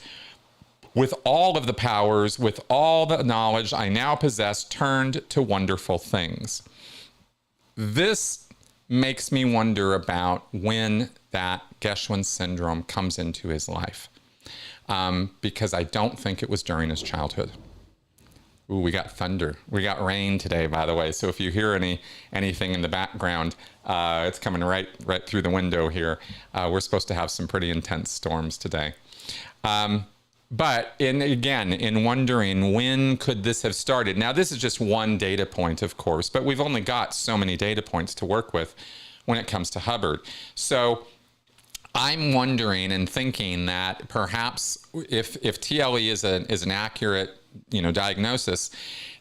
with all of the powers, with all the knowledge I now possess, turned to wonderful things. This makes me wonder about when that Geschwin syndrome comes into his life, because I don't think it was during his childhood. Ooh, we got thunder. We got rain today, by the way. So if you hear anything in the background, it's coming right through the window here. We're supposed to have some pretty intense storms today. But in wondering, when could this have started? Now, this is just one data point, of course, but we've only got so many data points to work with when it comes to Hubbard. So I'm wondering and thinking that perhaps if TLE is an accurate diagnosis,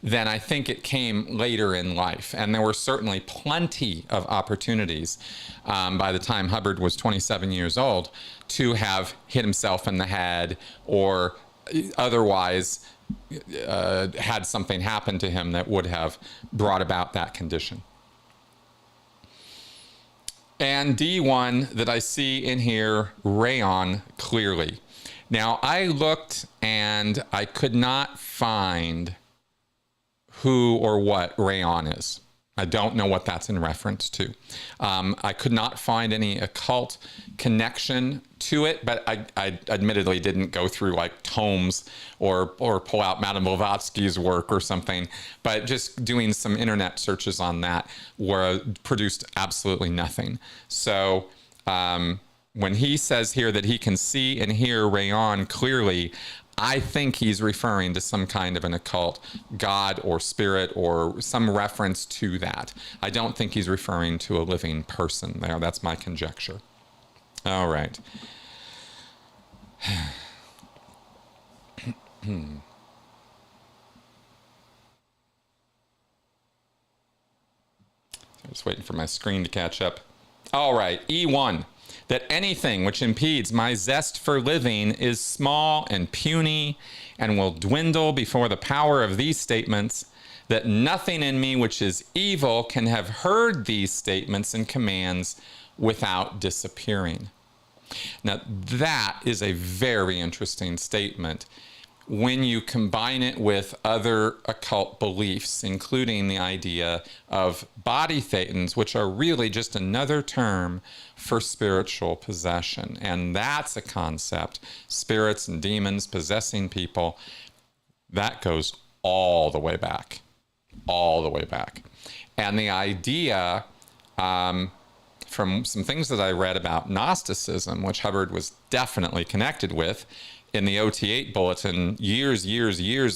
then I think it came later in life. And there were certainly plenty of opportunities by the time Hubbard was 27 years old to have hit himself in the head or otherwise had something happen to him that would have brought about that condition. And D1, that I see in here, rayon clearly. Now, I looked and I could not find who or what rayon is. I don't know what that's in reference to. I could not find any occult connection to it, but I admittedly didn't go through like tomes or pull out Madame Blavatsky's work or something, but just doing some internet searches on that produced absolutely nothing. So when he says here that he can see and hear rayon clearly, I think he's referring to some kind of an occult god or spirit or some reference to that. I don't think he's referring to a living person there. That's my conjecture. All right. Just waiting for my screen to catch up. All right, E1. That anything which impedes my zest for living is small and puny and will dwindle before the power of these statements, that nothing in me which is evil can have heard these statements and commands without disappearing. Now, that is a very interesting statement when you combine it with other occult beliefs, including the idea of body thetans, which are really just another term for spiritual possession. And that's a concept, spirits and demons possessing people, that goes all the way back, all the way back. And the idea, from some things that I read about Gnosticism, which Hubbard was definitely connected with, in the OT8 bulletin, years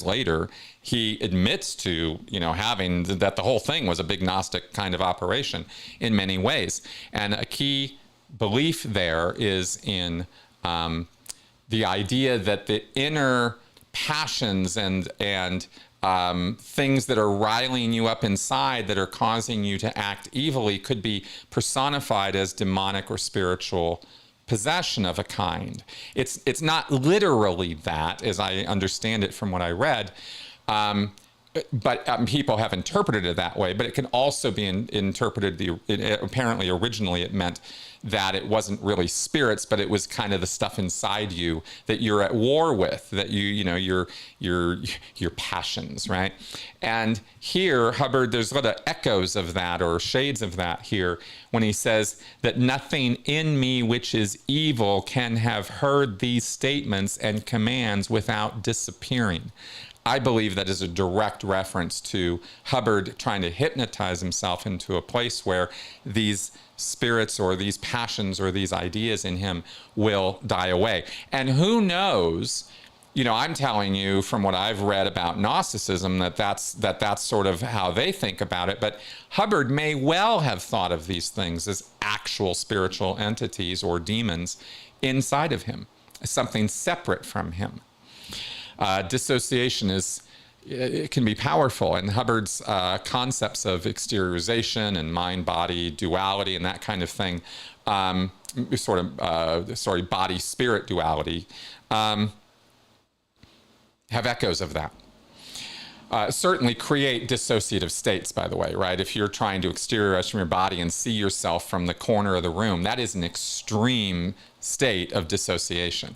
later, he admits to, having that the whole thing was a big Gnostic kind of operation in many ways. And a key belief there is in the idea that the inner passions and things that are riling you up inside that are causing you to act evilly could be personified as demonic or spiritual possession of a kind. It's not literally that, as I understand it from what I read, but people have interpreted it that way. But it can also be interpreted, apparently originally it meant that it wasn't really spirits, but it was kind of the stuff inside you that you're at war with, that your passions, right? And here, Hubbard, there's a lot of echoes of that or shades of that here when he says that nothing in me which is evil can have heard these statements and commands without disappearing. I believe that is a direct reference to Hubbard trying to hypnotize himself into a place where these spirits or these passions or these ideas in him will die away. And who knows, I'm telling you from what I've read about Gnosticism that's sort of how they think about it, but Hubbard may well have thought of these things as actual spiritual entities or demons inside of him, something separate from him. Dissociation it can be powerful, and Hubbard's concepts of exteriorization and mind-body duality and that kind of thing, body-spirit duality, have echoes of that. Certainly create dissociative states, by the way, right? If you're trying to exteriorize from your body and see yourself from the corner of the room, that is an extreme state of dissociation.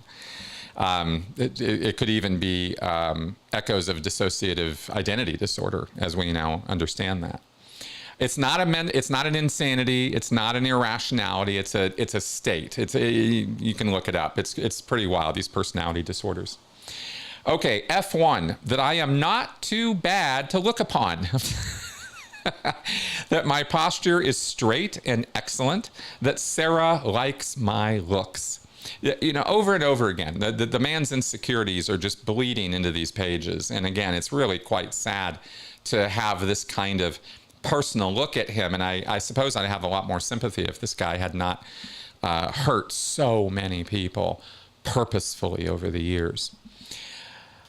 It could even be echoes of dissociative identity disorder, as we now understand that. It's not an insanity. It's not an irrationality. It's a state. You can look it up. It's pretty wild, these personality disorders. Okay, F1, that I am not too bad to look upon. That my posture is straight and excellent. That Sarah likes my looks. Over and over again, the man's insecurities are just bleeding into these pages. And again, it's really quite sad to have this kind of personal look at him. And I suppose I'd have a lot more sympathy if this guy had not hurt so many people purposefully over the years.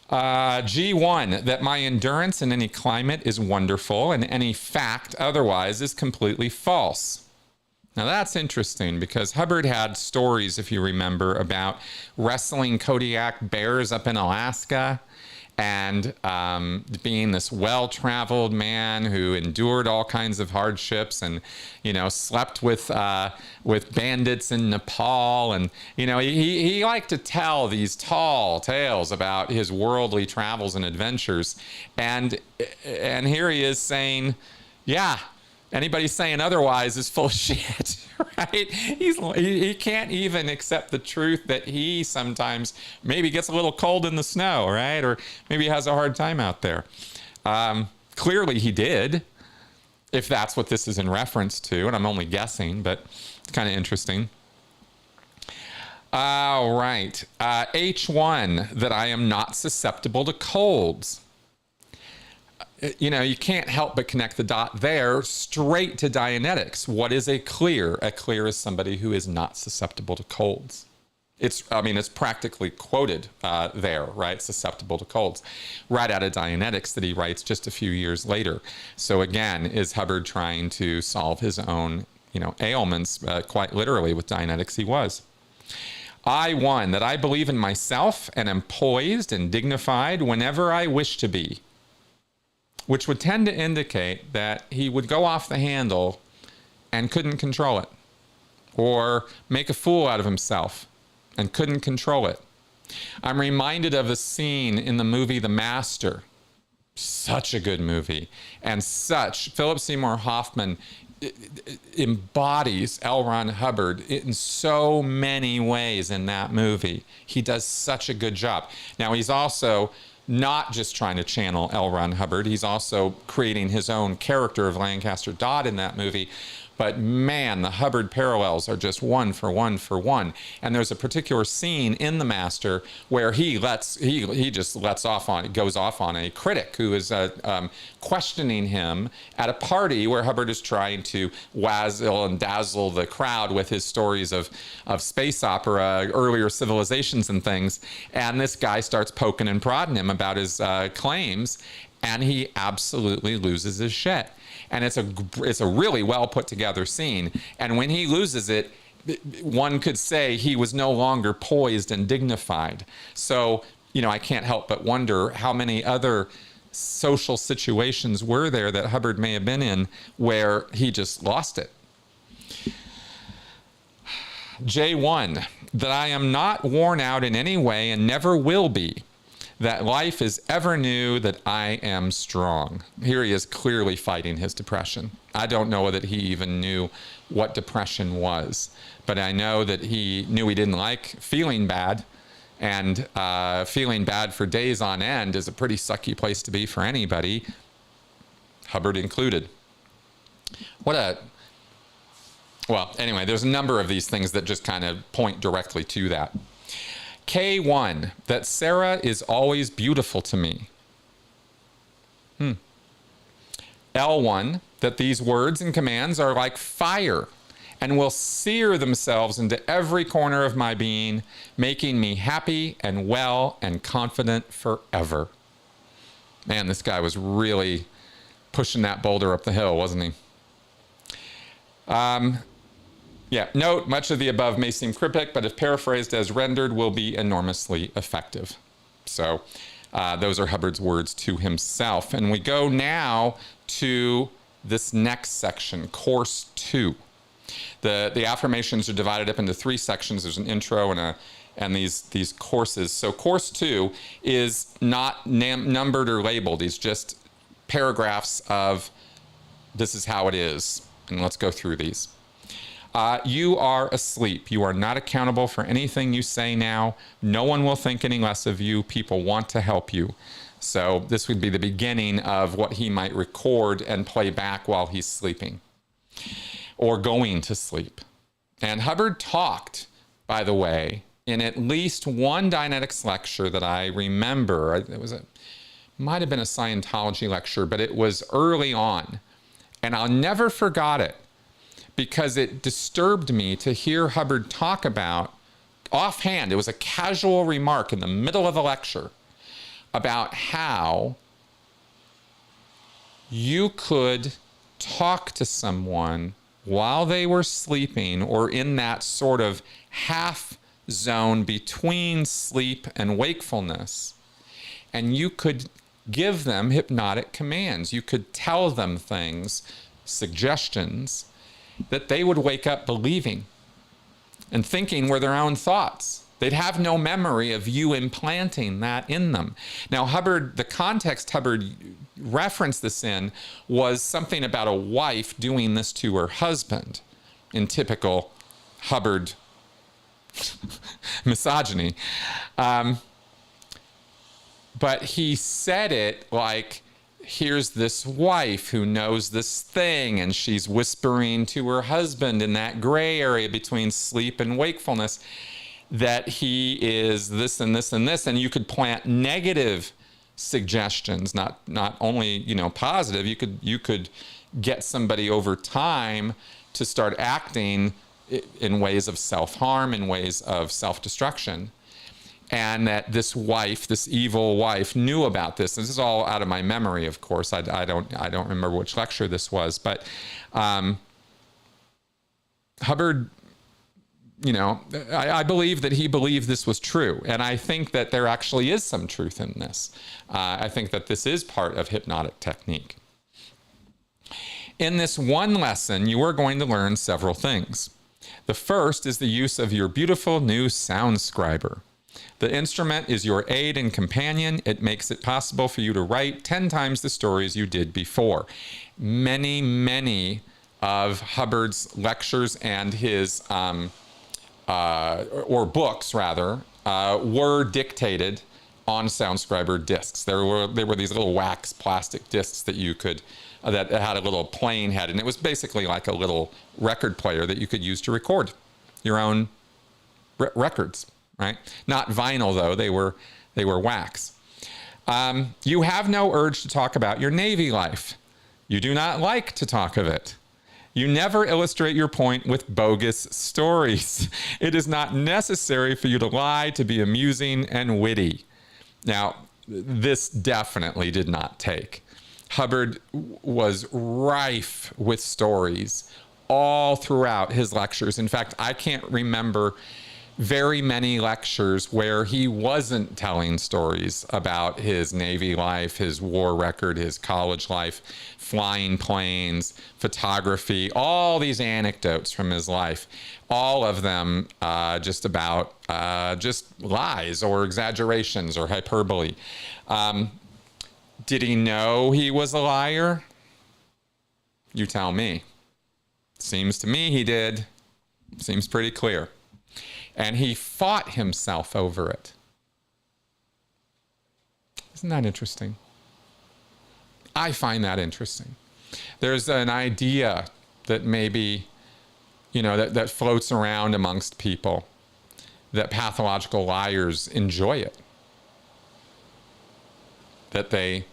G1, that my endurance in any climate is wonderful and any fact otherwise is completely false. Now that's interesting because Hubbard had stories, if you remember, about wrestling Kodiak bears up in Alaska and being this well-traveled man who endured all kinds of hardships and, you know, slept with bandits in Nepal. And, you know, he liked to tell these tall tales about his worldly travels and adventures. And here he is saying, yeah, anybody saying otherwise is full of shit, right? He can't even accept the truth that he sometimes maybe gets a little cold in the snow, right? Or maybe has a hard time out there. Clearly he did, if that's what this is in reference to, and I'm only guessing, but it's kind of interesting. All right. H1, that I am not susceptible to colds. You know, you can't help but connect the dot there straight to Dianetics. What is a clear? A clear is somebody who is not susceptible to colds. It's practically quoted there, right? Susceptible to colds, right out of Dianetics that he writes just a few years later. So again, is Hubbard trying to solve his own, you know, ailments? Quite literally, with Dianetics, he was. I1, that I believe in myself and am poised and dignified whenever I wish to be, which would tend to indicate that he would go off the handle and couldn't control it, or make a fool out of himself and couldn't control it. I'm reminded of a scene in the movie The Master. Such a good movie. And Philip Seymour Hoffman embodies L. Ron Hubbard in so many ways in that movie. He does such a good job. Now, he's also not just trying to channel L. Ron Hubbard, he's also creating his own character of Lancaster Dodd in that movie. But man, the Hubbard parallels are just one for one for one. And there's a particular scene in The Master where he just goes off on a critic who is questioning him at a party where Hubbard is trying to wazzle and dazzle the crowd with his stories of space opera, earlier civilizations and things. And this guy starts poking and prodding him about his claims, and he absolutely loses his shit. And it's a really well put together scene. And when he loses it, one could say he was no longer poised and dignified. So, you know, I can't help but wonder how many other social situations were there that Hubbard may have been in where he just lost it. J1, that I am not worn out in any way and never will be. That life is ever new, that I am strong. Here he is clearly fighting his depression. I don't know that he even knew what depression was, but I know that he knew he didn't like feeling bad, and feeling bad for days on end is a pretty sucky place to be for anybody, Hubbard included. Well, anyway, there's a number of these things that just kind of point directly to that. K1, that Sarah is always beautiful to me. L1, that these words and commands are like fire and will sear themselves into every corner of my being, making me happy and well and confident forever. Man, this guy was really pushing that boulder up the hill, wasn't he? Yeah, note, much of the above may seem cryptic, but if paraphrased as rendered, will be enormously effective. So those are Hubbard's words to himself. And we go now to this next section, Course 2. The affirmations are divided up into 3 sections. There's an intro and these courses. So Course 2 is not numbered or labeled. It's just paragraphs of this is how it is. And let's go through these. You are asleep. You are not accountable for anything you say now. No one will think any less of you. People want to help you. So this would be the beginning of what he might record and play back while he's sleeping or going to sleep. And Hubbard talked, by the way, in at least one Dianetics lecture that I remember. It might have been a Scientology lecture, but it was early on. And I'll never forgot it, because it disturbed me to hear Hubbard talk about, offhand, it was a casual remark in the middle of a lecture, about how you could talk to someone while they were sleeping or in that sort of half zone between sleep and wakefulness, and you could give them hypnotic commands. You could tell them things, suggestions, that they would wake up believing and thinking were their own thoughts. They'd have no memory of you implanting that in them. Now, Hubbard, the context Hubbard referenced this in was something about a wife doing this to her husband in typical Hubbard misogyny. But he said it like, here's this wife who knows this thing, and she's whispering to her husband in that gray area between sleep and wakefulness that he is this and this and this. And you could plant negative suggestions, not only, you know, positive. You could get somebody over time to start acting in ways of self-harm, in ways of self-destruction. And that this wife, this evil wife, knew about this. This is all out of my memory, of course. I don't remember which lecture this was, but Hubbard, you know, I believe that he believed this was true, and I think that there actually is some truth in this. I think that this is part of hypnotic technique. In this one lesson, you are going to learn several things. The first is the use of your beautiful new SoundScriber. The instrument is your aid and companion. It makes it possible for you to write 10 times the stories you did before. Many of Hubbard's lectures and his, or books rather, were dictated on SoundScriber discs. There were these little wax plastic discs that you could, that had a little playing head, and it was basically like a little record player that you could use to record your own records. Right? Not vinyl, though. They were wax. You have no urge to talk about your Navy life. You do not like to talk of it. You never illustrate your point with bogus stories. It is not necessary for you to lie to be amusing and witty. Now, this definitely did not take. Hubbard was rife with stories all throughout his lectures. In fact, I can't remember very many lectures where he wasn't telling stories about his Navy life, his war record, his college life, flying planes, photography, all these anecdotes from his life, all of them just about just lies or exaggerations or hyperbole. Did he know he was a liar? You tell me. Seems to me he did. Seems pretty clear. And he fought himself over it. Isn't that interesting? I find that interesting. There's an idea that maybe, you know, that floats around amongst people, that pathological liars enjoy it. That they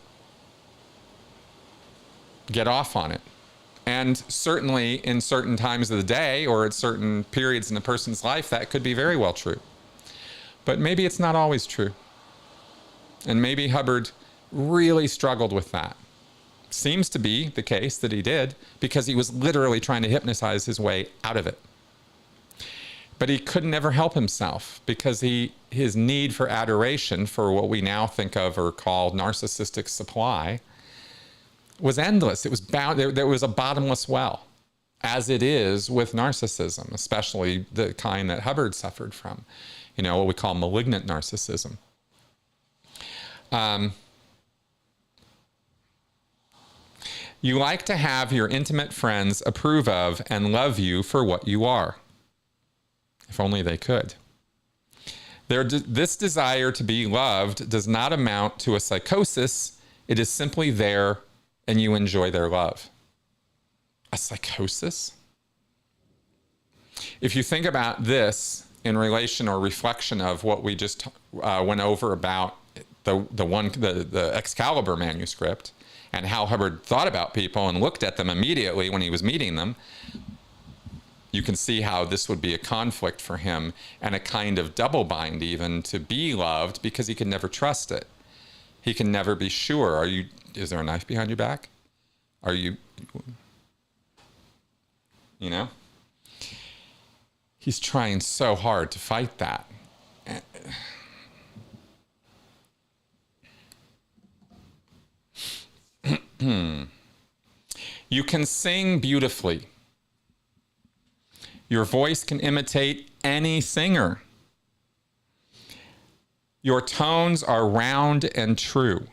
get off on it. And certainly in certain times of the day or at certain periods in a person's life, that could be very well true. But maybe it's not always true. And maybe Hubbard really struggled with that. Seems to be the case that he did, because he was literally trying to hypnotize his way out of it. But he could never help himself, because his need for adoration, for what we now think of or call narcissistic supply, was endless. It was bound. There was a bottomless well, as it is with narcissism, especially the kind that Hubbard suffered from, you know, what we call malignant narcissism. You like to have your intimate friends approve of and love you for what you are. If only they could. This desire to be loved does not amount to a psychosis. It is simply there, and you enjoy their love. A psychosis? If you think about this in relation or reflection of what we just went over about the Excalibur manuscript, and how Hubbard thought about people and looked at them immediately when he was meeting them, you can see how this would be a conflict for him, and a kind of double bind even, to be loved, because he can never trust it. He can never be sure. Is there a knife behind your back? Are you know? He's trying so hard to fight that. You can sing beautifully. Your voice can imitate any singer. Your tones are round and true.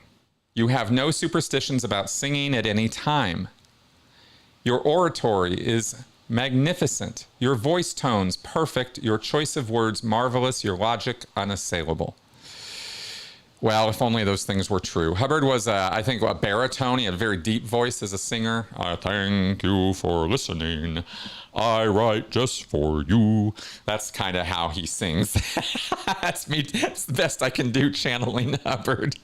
You have no superstitions about singing at any time. Your oratory is magnificent. Your voice tones perfect. Your choice of words marvelous. Your logic unassailable. Well, if only those things were true. Hubbard was, I think, a baritone. He had a very deep voice as a singer. I thank you for listening. I write just for you. That's kind of how he sings. That's me. That's the best I can do channeling Hubbard.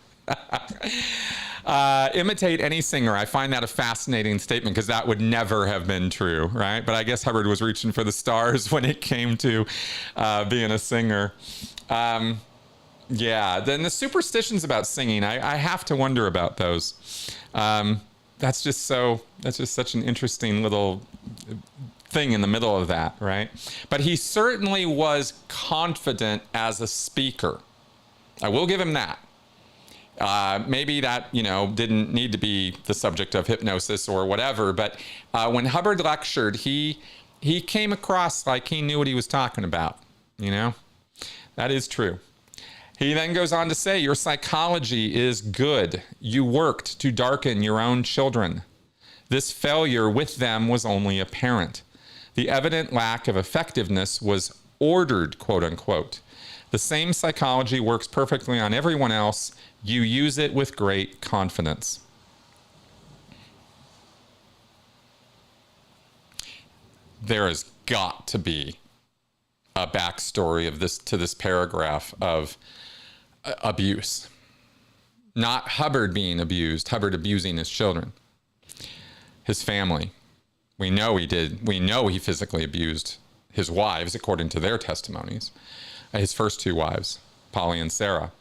Imitate any singer. I find that a fascinating statement because that would never have been true, right? But I guess Hubbard was reaching for the stars when it came to being a singer. Yeah, then the superstitions about singing, I have to wonder about those. That's just such an interesting little thing in the middle of that, right? But he certainly was confident as a speaker. I will give him that. Maybe that, didn't need to be the subject of hypnosis or whatever, but when Hubbard lectured, he came across like he knew what he was talking about, That is true. He then goes on to say, your psychology is good. You worked to darken your own children. This failure with them was only apparent. The evident lack of effectiveness was ordered, quote unquote. The same psychology works perfectly on everyone else. You use it with great confidence. There has got to be a backstory of this paragraph of abuse. Not Hubbard being abused, Hubbard abusing his children, his family. We know he did. We know he physically abused his wives, according to their testimonies, his first two wives, Polly and Sarah.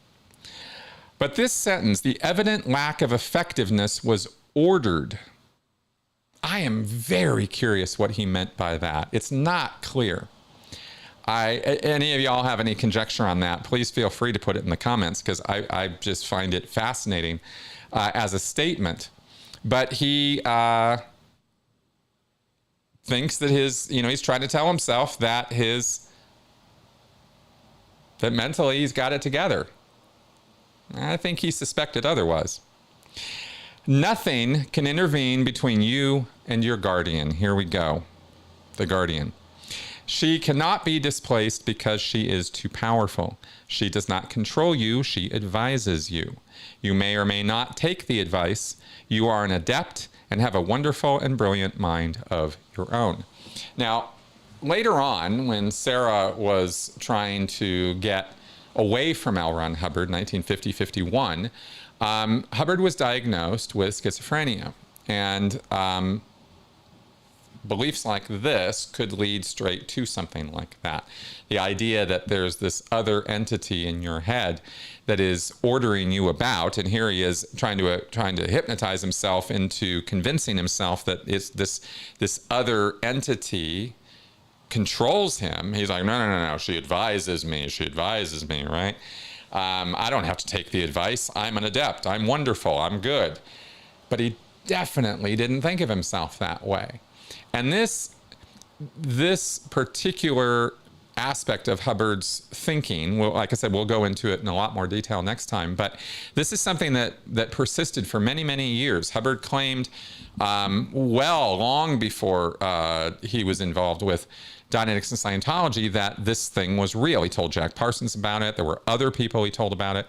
But this sentence, the evident lack of effectiveness was ordered. I am very curious what he meant by that. It's not clear. Any of y'all have any conjecture on that, please feel free to put it in the comments, because I just find it fascinating as a statement. But he thinks that he's trying to tell himself that that mentally he's got it together. I think he suspected otherwise. Nothing can intervene between you and your guardian. Here we go. The guardian. She cannot be displaced because she is too powerful. She does not control you. She advises you. You may or may not take the advice. You are an adept and have a wonderful and brilliant mind of your own. Now, later on, when Sarah was trying to get away from L. Ron Hubbard, 1950-51, Hubbard was diagnosed with schizophrenia. And beliefs like this could lead straight to something like that. The idea that there's this other entity in your head that is ordering you about, and here he is trying to hypnotize himself into convincing himself that it's this other entity controls him. He's like, no, she advises me, right? I don't have to take the advice. I'm an adept. I'm wonderful. I'm good. But he definitely didn't think of himself that way. And this particular aspect of Hubbard's thinking, well, like I said, we'll go into it in a lot more detail next time, but this is something that persisted for many, many years. Hubbard claimed, long before he was involved with Dianetics and Scientology, that this thing was real. He told Jack Parsons about it. There were other people he told about it.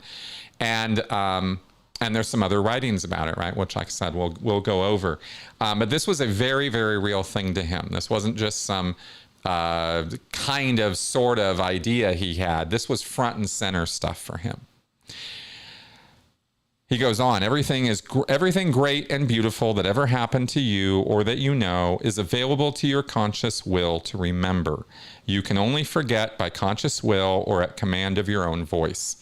And there's some other writings about it, right? Which, like I said, we'll go over. But this was a very, very real thing to him. This wasn't just some kind of, sort of idea he had. This was front and center stuff for him. He goes on, everything great and beautiful that ever happened to you or that you know is available to your conscious will to remember. You can only forget by conscious will or at command of your own voice.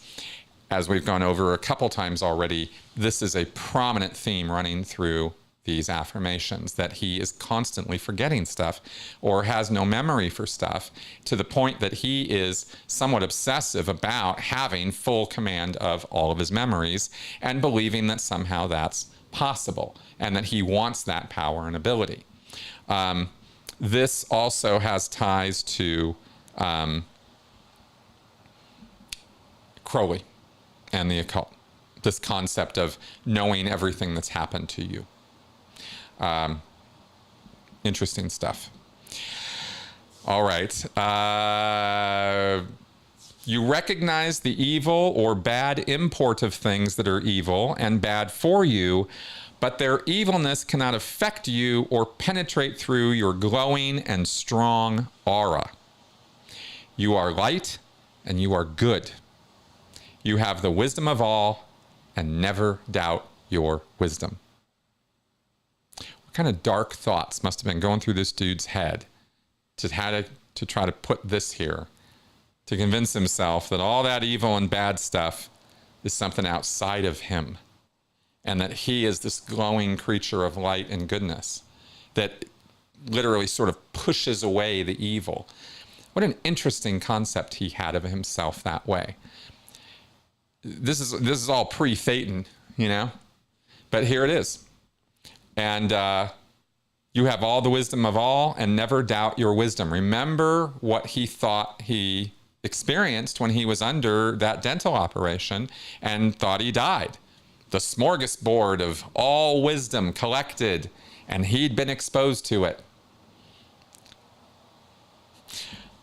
As we've gone over a couple times already, this is a prominent theme running through these affirmations, that he is constantly forgetting stuff or has no memory for stuff, to the point that he is somewhat obsessive about having full command of all of his memories and believing that somehow that's possible, and that he wants that power and ability. This also has ties to Crowley and the occult, this concept of knowing everything that's happened to you. Interesting stuff. All right. You recognize the evil or bad import of things that are evil and bad for you, but their evilness cannot affect you or penetrate through your glowing and strong aura. You are light and you are good. You have the wisdom of all and never doubt your wisdom. What kind of dark thoughts must have been going through this dude's head to try to put this here, to convince himself that all that evil and bad stuff is something outside of him, and that he is this glowing creature of light and goodness that literally sort of pushes away the evil. What an interesting concept he had of himself that way. This is all pre-Thetan, you know, but here it is. And you have all the wisdom of all and never doubt your wisdom. Remember what he thought he experienced when he was under that dental operation and thought he died. The smorgasbord of all wisdom collected, and he'd been exposed to it.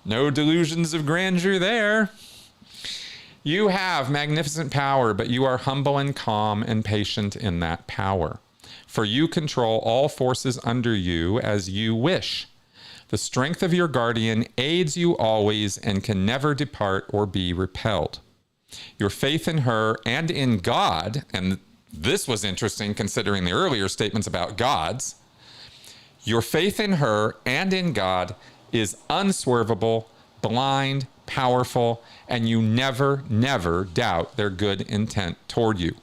No delusions of grandeur there. You have magnificent power, but you are humble and calm and patient in that power. For you control all forces under you as you wish. The strength of your guardian aids you always and can never depart or be repelled. Your faith in her and in God, and this was interesting considering the earlier statements about gods, your faith in her and in God is unswervable, blind, powerful, and you never, never doubt their good intent toward you.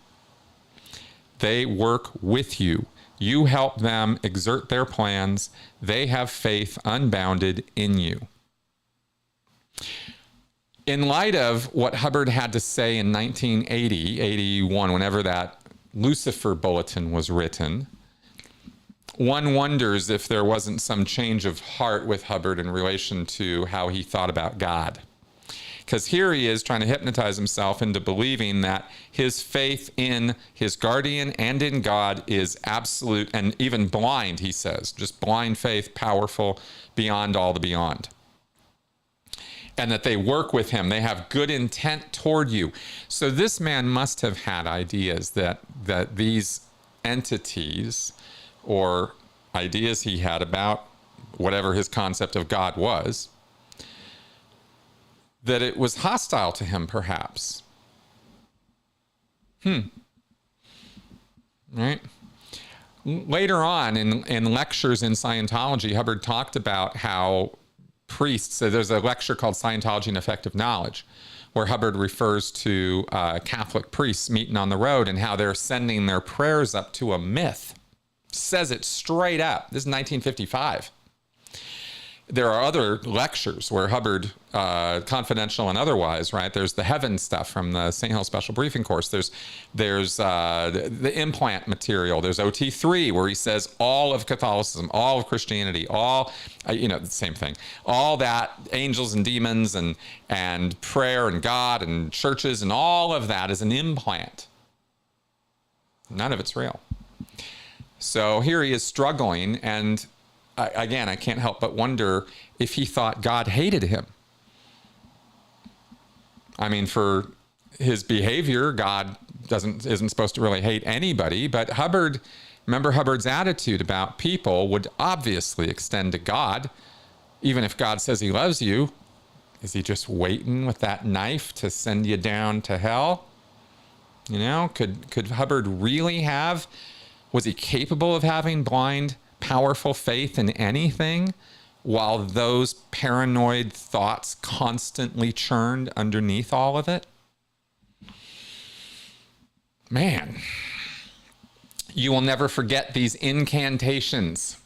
They work with you. You help them exert their plans. They have faith unbounded in you. In light of what Hubbard had to say in 1980, 81, whenever that Lucifer bulletin was written, one wonders if there wasn't some change of heart with Hubbard in relation to how he thought about God. Because here he is trying to hypnotize himself into believing that his faith in his guardian and in God is absolute and even blind, he says. Just blind faith, powerful, beyond all the beyond. And that they work with him. They have good intent toward you. So this man must have had ideas that these entities or ideas he had about whatever his concept of God was, that it was hostile to him, perhaps. Right? Later on in lectures in Scientology, Hubbard talked about how priests, so there's a lecture called Scientology and Effective Knowledge, where Hubbard refers to Catholic priests meeting on the road and how they're sending their prayers up to a myth. Says it straight up. This is 1955. There are other lectures where Hubbard, confidential and otherwise, right? There's the heaven stuff from the St. Hill Special Briefing Course. There's the implant material. There's OT3 where he says all of Catholicism, all of Christianity, all, the same thing. All that, angels and demons and prayer and God and churches and all of that is an implant. None of it's real. So here he is struggling, and again, I can't help but wonder if he thought God hated him. I mean, for his behavior, God isn't supposed to really hate anybody, but remember Hubbard's attitude about people would obviously extend to God. Even if God says he loves you, is he just waiting with that knife to send you down to hell? Could Hubbard really was he capable of having blind, powerful faith in anything while those paranoid thoughts constantly churned underneath all of it? Man, you will never forget these incantations.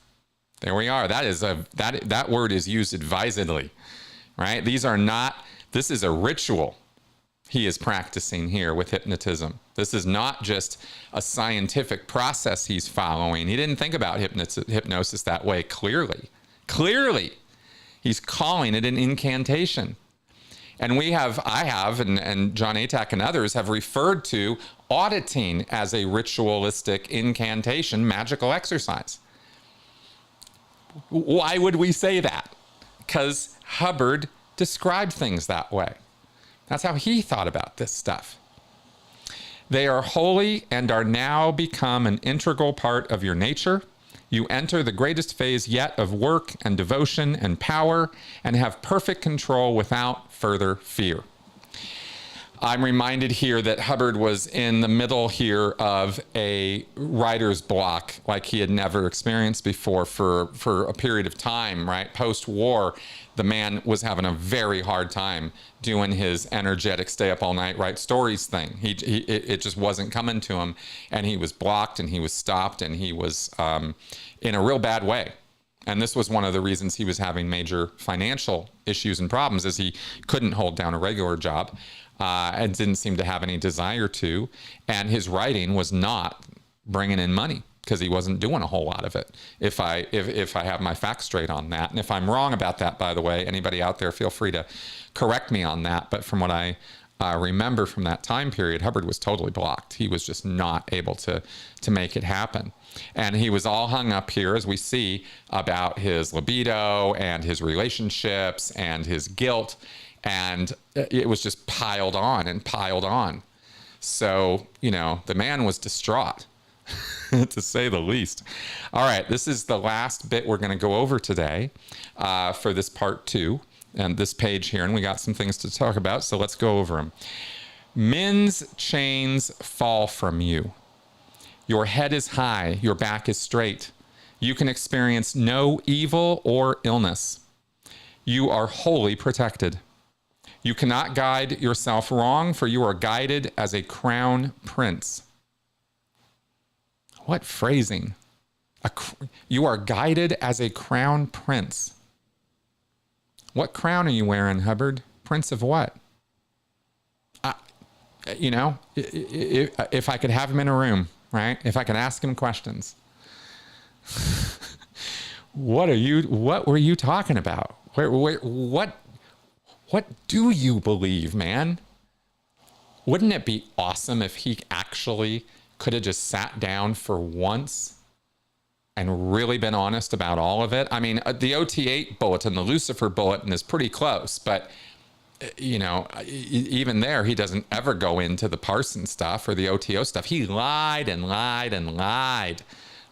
There we are. That word is used advisedly, right? This is a ritual. he is practicing here with hypnotism. This is not just a scientific process he's following. He didn't think about hypnosis that way, clearly. Clearly, he's calling it an incantation. And I have, and John Atack and others have referred to auditing as a ritualistic incantation, magical exercise. Why would we say that? Because Hubbard described things that way. That's how he thought about this stuff. They are holy and are now become an integral part of your nature. You enter the greatest phase yet of work and devotion and power and have perfect control without further fear. I'm reminded here that Hubbard was in the middle here of a writer's block like he had never experienced before for a period of time, right? Post-war, the man was having a very hard time doing his energetic stay up all night, write stories thing. It just wasn't coming to him, and he was blocked and he was stopped and he was in a real bad way. And this was one of the reasons he was having major financial issues and problems, is he couldn't hold down a regular job. And didn't seem to have any desire to, and his writing was not bringing in money because he wasn't doing a whole lot of it. If I have my facts straight on that, and if I'm wrong about that, by the way, anybody out there, feel free to correct me on that. But from what I remember from that time period, Hubbard was totally blocked. He was just not able to make it happen. And he was all hung up here, as we see, about his libido and his relationships and his guilt. And it was just piled on and piled on. So, the man was distraught, to say the least. All right, this is the last bit we're going to go over today for this part 2 and this page here. And we got some things to talk about, so let's go over them. Men's chains fall from you. Your head is high, your back is straight. You can experience no evil or illness. You are wholly protected. You cannot guide yourself wrong, for you are guided as a crown prince. What phrasing? You are guided as a crown prince. What crown are you wearing, Hubbard? Prince of what? If I could have him in a room, right? If I could ask him questions. What were you talking about? What do you believe, man? Wouldn't it be awesome if he actually could have just sat down for once and really been honest about all of it? I mean, the OT8 bulletin, the Lucifer bulletin is pretty close, but even there, he doesn't ever go into the Parson stuff or the OTO stuff. He lied and lied and lied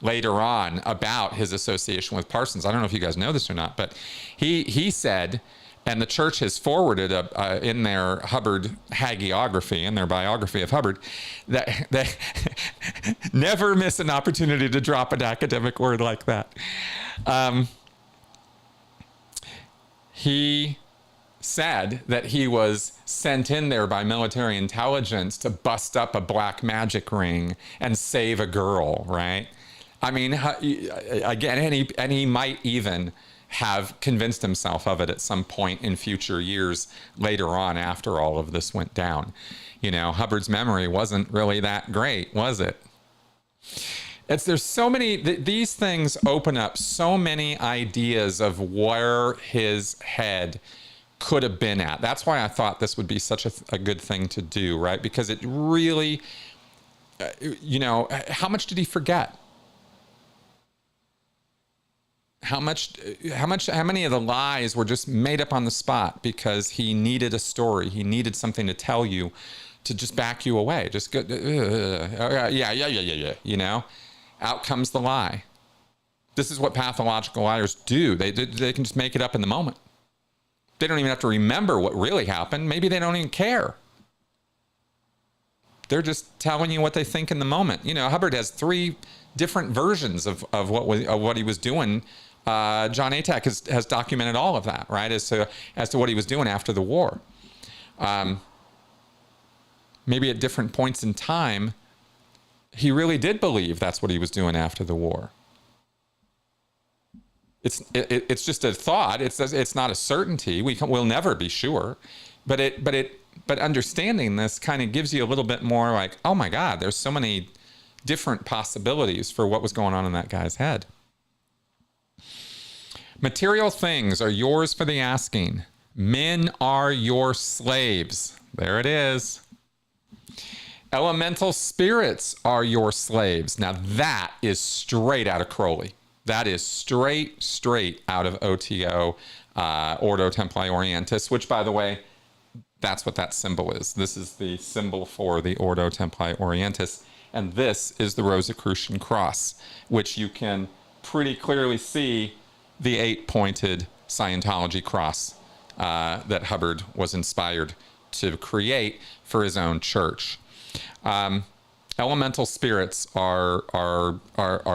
later on about his association with Parsons. I don't know if you guys know this or not, but he said, and the church has forwarded in their Hubbard hagiography, in their biography of Hubbard, that they never miss an opportunity to drop an academic word like that. He said that he was sent in there by military intelligence to bust up a black magic ring and save a girl, right? I mean, again, and he might even have convinced himself of it at some point in future years later on, after all of this went down. Hubbard's memory wasn't really that great, was it? There's so many, these things open up so many ideas of where his head could have been at. That's why I thought this would be such a good thing to do, right? Because it really, how much did he forget? How many of the lies were just made up on the spot because he needed a story, he needed something to tell you to just back you away. Just go, yeah. Out comes the lie. This is what pathological liars do. They can just make it up in the moment. They don't even have to remember what really happened. Maybe they don't even care. They're just telling you what they think in the moment. Hubbard has 3 different versions of what he was doing. John Atack has documented all of that, right? As to what he was doing after the war. Maybe at different points in time, he really did believe that's what he was doing after the war. It's just a thought. It's not a certainty. We'll never be sure, but it but understanding this kind of gives you a little bit more like, oh my God, there's so many different possibilities for what was going on in that guy's head. Material things are yours for the asking. Men are your slaves. There it is. Elemental spirits are your slaves. Now that is straight out of Crowley. That is straight out of OTO, Ordo Templi Orientis, which, by the way, that's what that symbol is. This is the symbol for the Ordo Templi Orientis, and this is the Rosicrucian cross, which you can pretty clearly see the 8-pointed Scientology cross that Hubbard was inspired to create for his own church. Elemental spirits are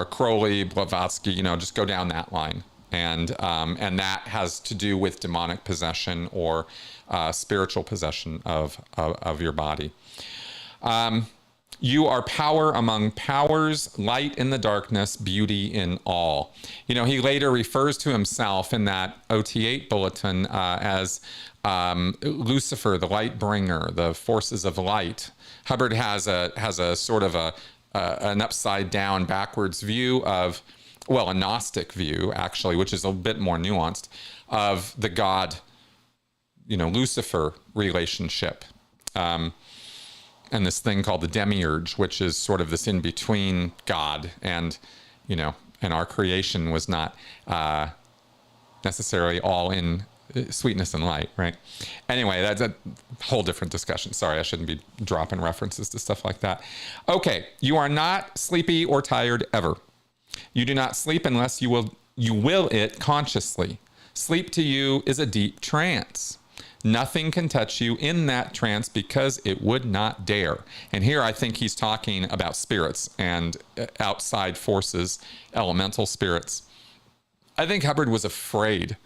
Crowley, Blavatsky, just go down that line, and that has to do with demonic possession or spiritual possession of your body. You are power among powers, light in the darkness, beauty in all. He later refers to himself in that OT8 bulletin as Lucifer, the light bringer, the forces of light. Hubbard has a sort of an upside down, backwards view of, well, a Gnostic view actually, which is a bit more nuanced, of the God, Lucifer relationship. And this thing called the demiurge, which is sort of this in-between God and, and our creation was not necessarily all in sweetness and light, right? Anyway, that's a whole different discussion. Sorry, I shouldn't be dropping references to stuff like that. Okay, you are not sleepy or tired ever. You do not sleep unless you will it consciously. Sleep to you is a deep trance. Nothing can touch you in that trance because it would not dare. And here I think he's talking about spirits and outside forces, elemental spirits. I think Hubbard was afraid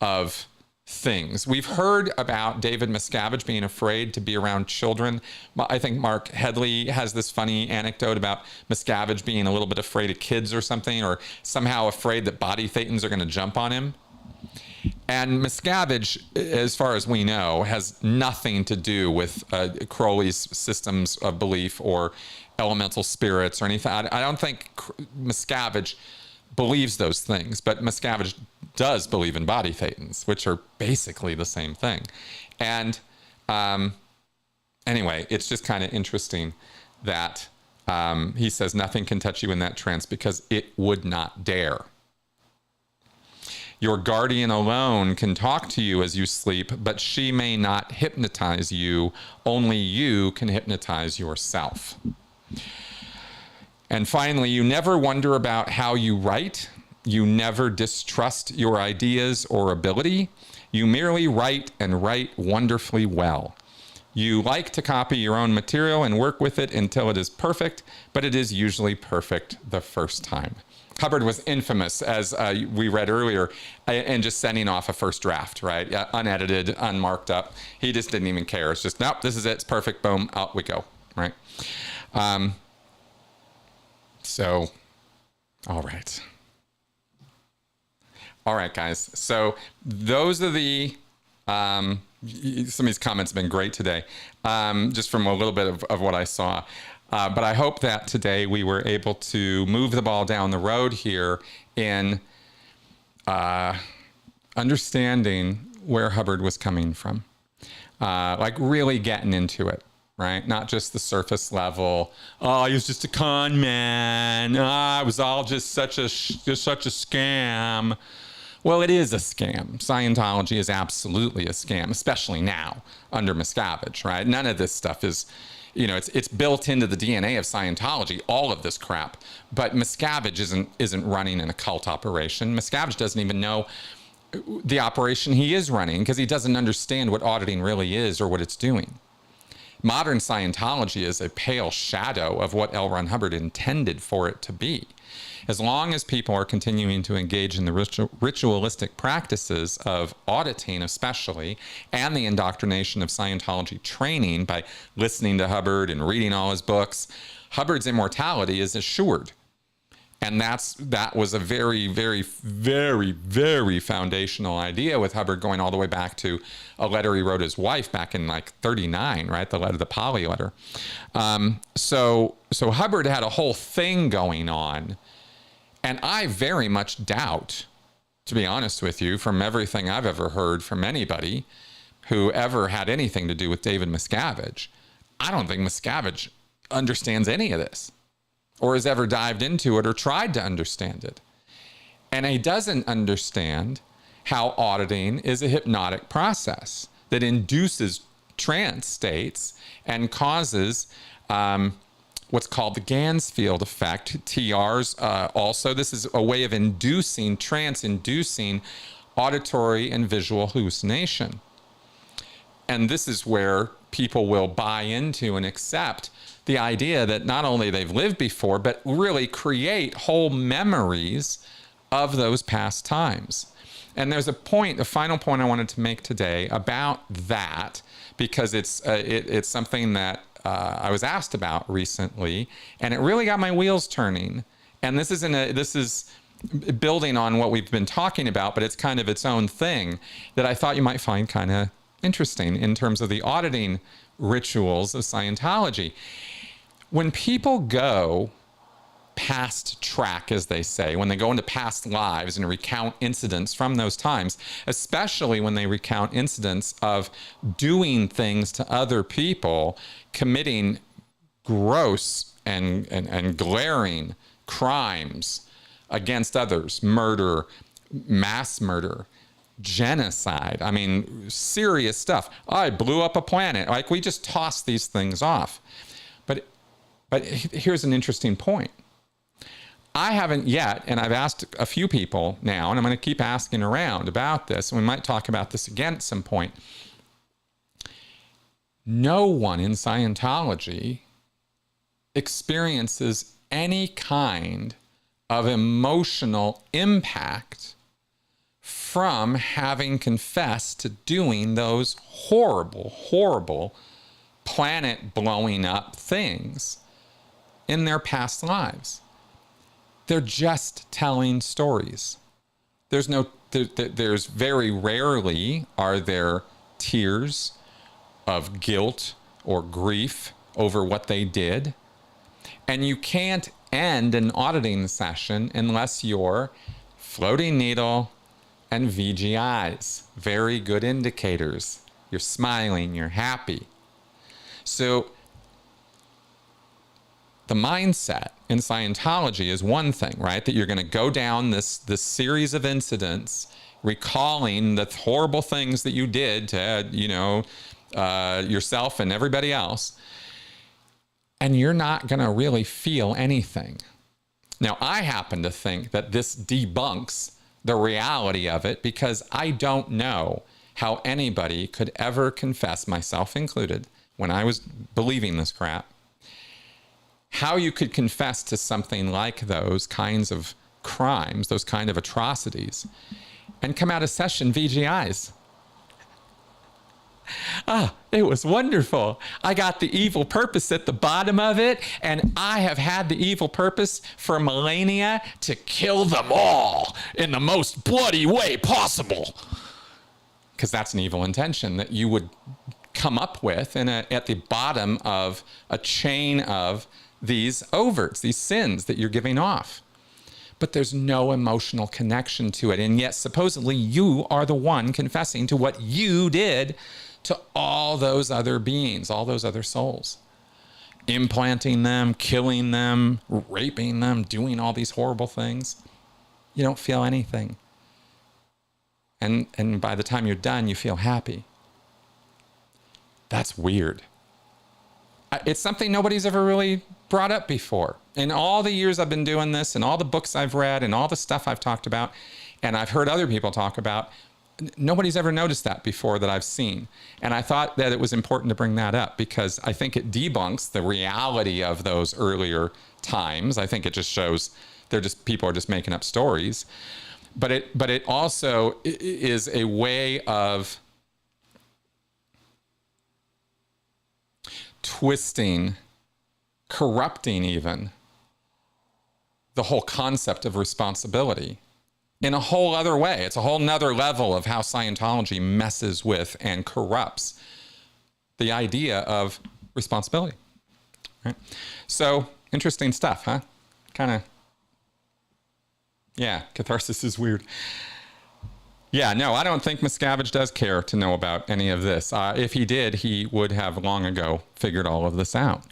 of things. We've heard about David Miscavige being afraid to be around children. I think Mark Headley has this funny anecdote about Miscavige being a little bit afraid of kids or something, or somehow afraid that body thetans are going to jump on him. And Miscavige, as far as we know, has nothing to do with Crowley's systems of belief or elemental spirits or anything. I don't think Miscavige believes those things, but Miscavige does believe in body thetans, which are basically the same thing. And anyway, it's just kind of interesting that he says nothing can touch you in that trance because it would not dare. Your guardian alone can talk to you as you sleep, but she may not hypnotize you. Only you can hypnotize yourself. And finally, you never wonder about how you write. You never distrust your ideas or ability. You merely write and write wonderfully well. You like to copy your own material and work with it until it is perfect, but it is usually perfect the first time. Hubbard was infamous, as we read earlier, in just sending off a first draft, right? Unedited, unmarked up. He just didn't even care. It's just, nope, this is it. It's perfect. Boom, out we go, right? So, all right. All right, guys. So those are the, some of these comments have been great today, just from a little bit of what I saw. But I hope that today we were able to move the ball down the road here in understanding where Hubbard was coming from, like really getting into it, right? Not just the surface level. Oh, he was just a con man. It was all just such a scam. Well, it is a scam. Scientology is absolutely a scam, especially now under Miscavige, right? None of this stuff is, it's built into the DNA of Scientology, all of this crap. But Miscavige isn't running an occult operation. Miscavige doesn't even know the operation he is running because he doesn't understand what auditing really is or what it's doing. Modern Scientology is a pale shadow of what L. Ron Hubbard intended for it to be. As long as people are continuing to engage in the ritualistic practices of auditing especially, and the indoctrination of Scientology training by listening to Hubbard and reading all his books, Hubbard's immortality is assured. And that was a very, very, very, very foundational idea, with Hubbard going all the way back to a letter he wrote his wife back in like 39, right? The letter, the Polly letter. So Hubbard had a whole thing going on. And I very much doubt, to be honest with you, from everything I've ever heard from anybody who ever had anything to do with David Miscavige, I don't think Miscavige understands any of this, or has ever dived into it or tried to understand it. And he doesn't understand how auditing is a hypnotic process that induces trance states and causes what's called the Gansfield effect, TRs. Also, this is a way of inducing trance, inducing auditory and visual hallucination. And this is where people will buy into and accept the idea that not only they've lived before, but really create whole memories of those past times. And there's a point, the final point I wanted to make today about that, because it's something that I was asked about recently, and it really got my wheels turning. And this is building on what we've been talking about, but it's kind of its own thing that I thought you might find kind of interesting in terms of the auditing rituals of Scientology. When people go past track, as they say, when they go into past lives and recount incidents from those times, especially when they recount incidents of doing things to other people, committing gross and glaring crimes against others, murder, mass murder, genocide, I mean, serious stuff. I blew up a planet. Like, we just toss these things off. But here's an interesting point. I haven't yet, and I've asked a few people now, and I'm going to keep asking around about this, and we might talk about this again at some point. No one in Scientology experiences any kind of emotional impact from having confessed to doing those horrible, horrible planet-blowing up things in their past lives. They're just telling stories. There's very rarely are there tears of guilt or grief over what they did. And you can't end an auditing session unless you're floating needle and VGIs, very good indicators. You're smiling, you're happy. So the mindset in Scientology is one thing, right? That you're going to go down this series of incidents, recalling the horrible things that you did to, yourself and everybody else, and you're not going to really feel anything. Now, I happen to think that this debunks the reality of it, because I don't know how anybody could ever confess, myself included, when I was believing this crap, how you could confess to something like those kinds of crimes, those kind of atrocities, and come out of session VGIs. It was wonderful. I got the evil purpose at the bottom of it, and I have had the evil purpose for millennia to kill them all in the most bloody way possible. Because that's an evil intention that you would come up with at the bottom of a chain of these overts, these sins that you're giving off. But there's no emotional connection to it. And yet, supposedly, you are the one confessing to what you did to all those other beings, all those other souls. Implanting them, killing them, raping them, doing all these horrible things. You don't feel anything. And by the time you're done, you feel happy. That's weird. It's something nobody's ever really brought up before. In all the years I've been doing this, and all the books I've read, and all the stuff I've talked about, and I've heard other people talk about, nobody's ever noticed that before that I've seen. And I thought that it was important to bring that up, because I think it debunks the reality of those earlier times. I think it just shows people are just making up stories. But it also is a way of twisting, corrupting even the whole concept of responsibility in a whole other way. It's a whole nother level of how Scientology messes with and corrupts the idea of responsibility. Right? So interesting stuff, huh? Kind of, yeah, catharsis is weird. Yeah, no, I don't think Miscavige does care to know about any of this. If he did, he would have long ago figured all of this out.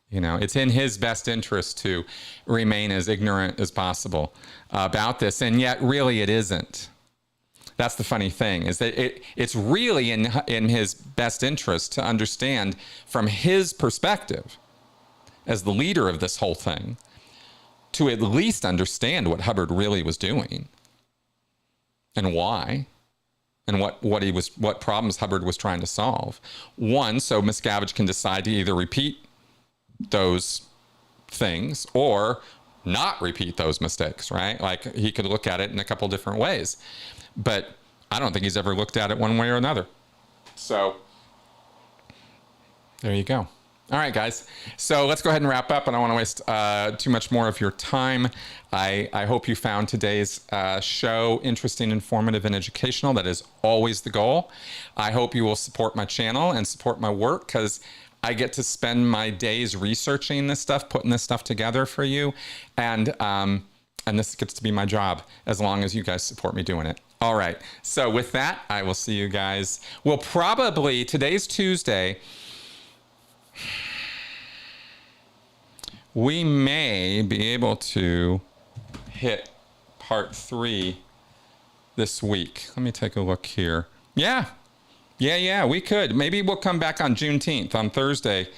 You know, it's in his best interest to remain as ignorant as possible about this, and yet really it isn't. That's the funny thing, is that it's really in his best interest to understand from his perspective as the leader of this whole thing, to at least understand what Hubbard really was doing and why, and what problems Hubbard was trying to solve. One, so Miscavige can decide to either repeat those things or not repeat those mistakes, right? Like, he could look at it in a couple different ways, but I don't think he's ever looked at it one way or another. So there you go. All right, guys. So let's go ahead and wrap up. I don't want to waste too much more of your time. I hope you found today's show interesting, informative, and educational. That is always the goal. I hope you will support my channel and support my work, because I get to spend my days researching this stuff, putting this stuff together for you. And this gets to be my job as long as you guys support me doing it. All right. So with that, I will see you guys. We'll probably, today's Tuesday, we may be able to hit part 3 this week. Let me take a look here. Yeah, we could. Maybe we'll come back on Juneteenth, on Thursday.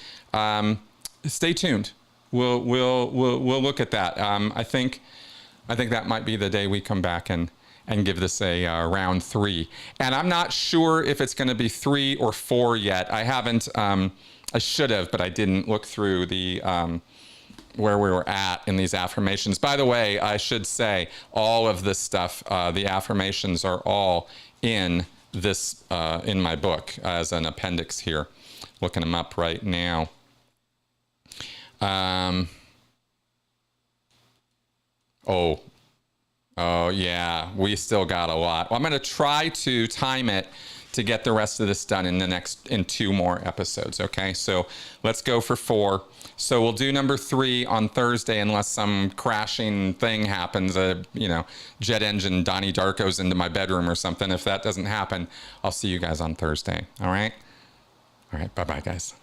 Stay tuned. We'll look at that. I think that might be the day we come back and give this a round 3. And I'm not sure if it's going to be 3 or 4 yet. I haven't. I should have, but I didn't look through the where we were at in these affirmations. By the way, I should say all of this stuff, the affirmations, are all in this in my book as an appendix here. Looking them up right now. Oh yeah, we still got a lot. Well, I'm going to try to time it to get the rest of this done in 2 more episodes. Okay, so let's go for 4. So we'll do number 3 on Thursday, unless some crashing thing happens. Jet engine Donnie Darko's into my bedroom or something. If that doesn't happen, I'll see you guys on Thursday. All right. Bye bye, guys.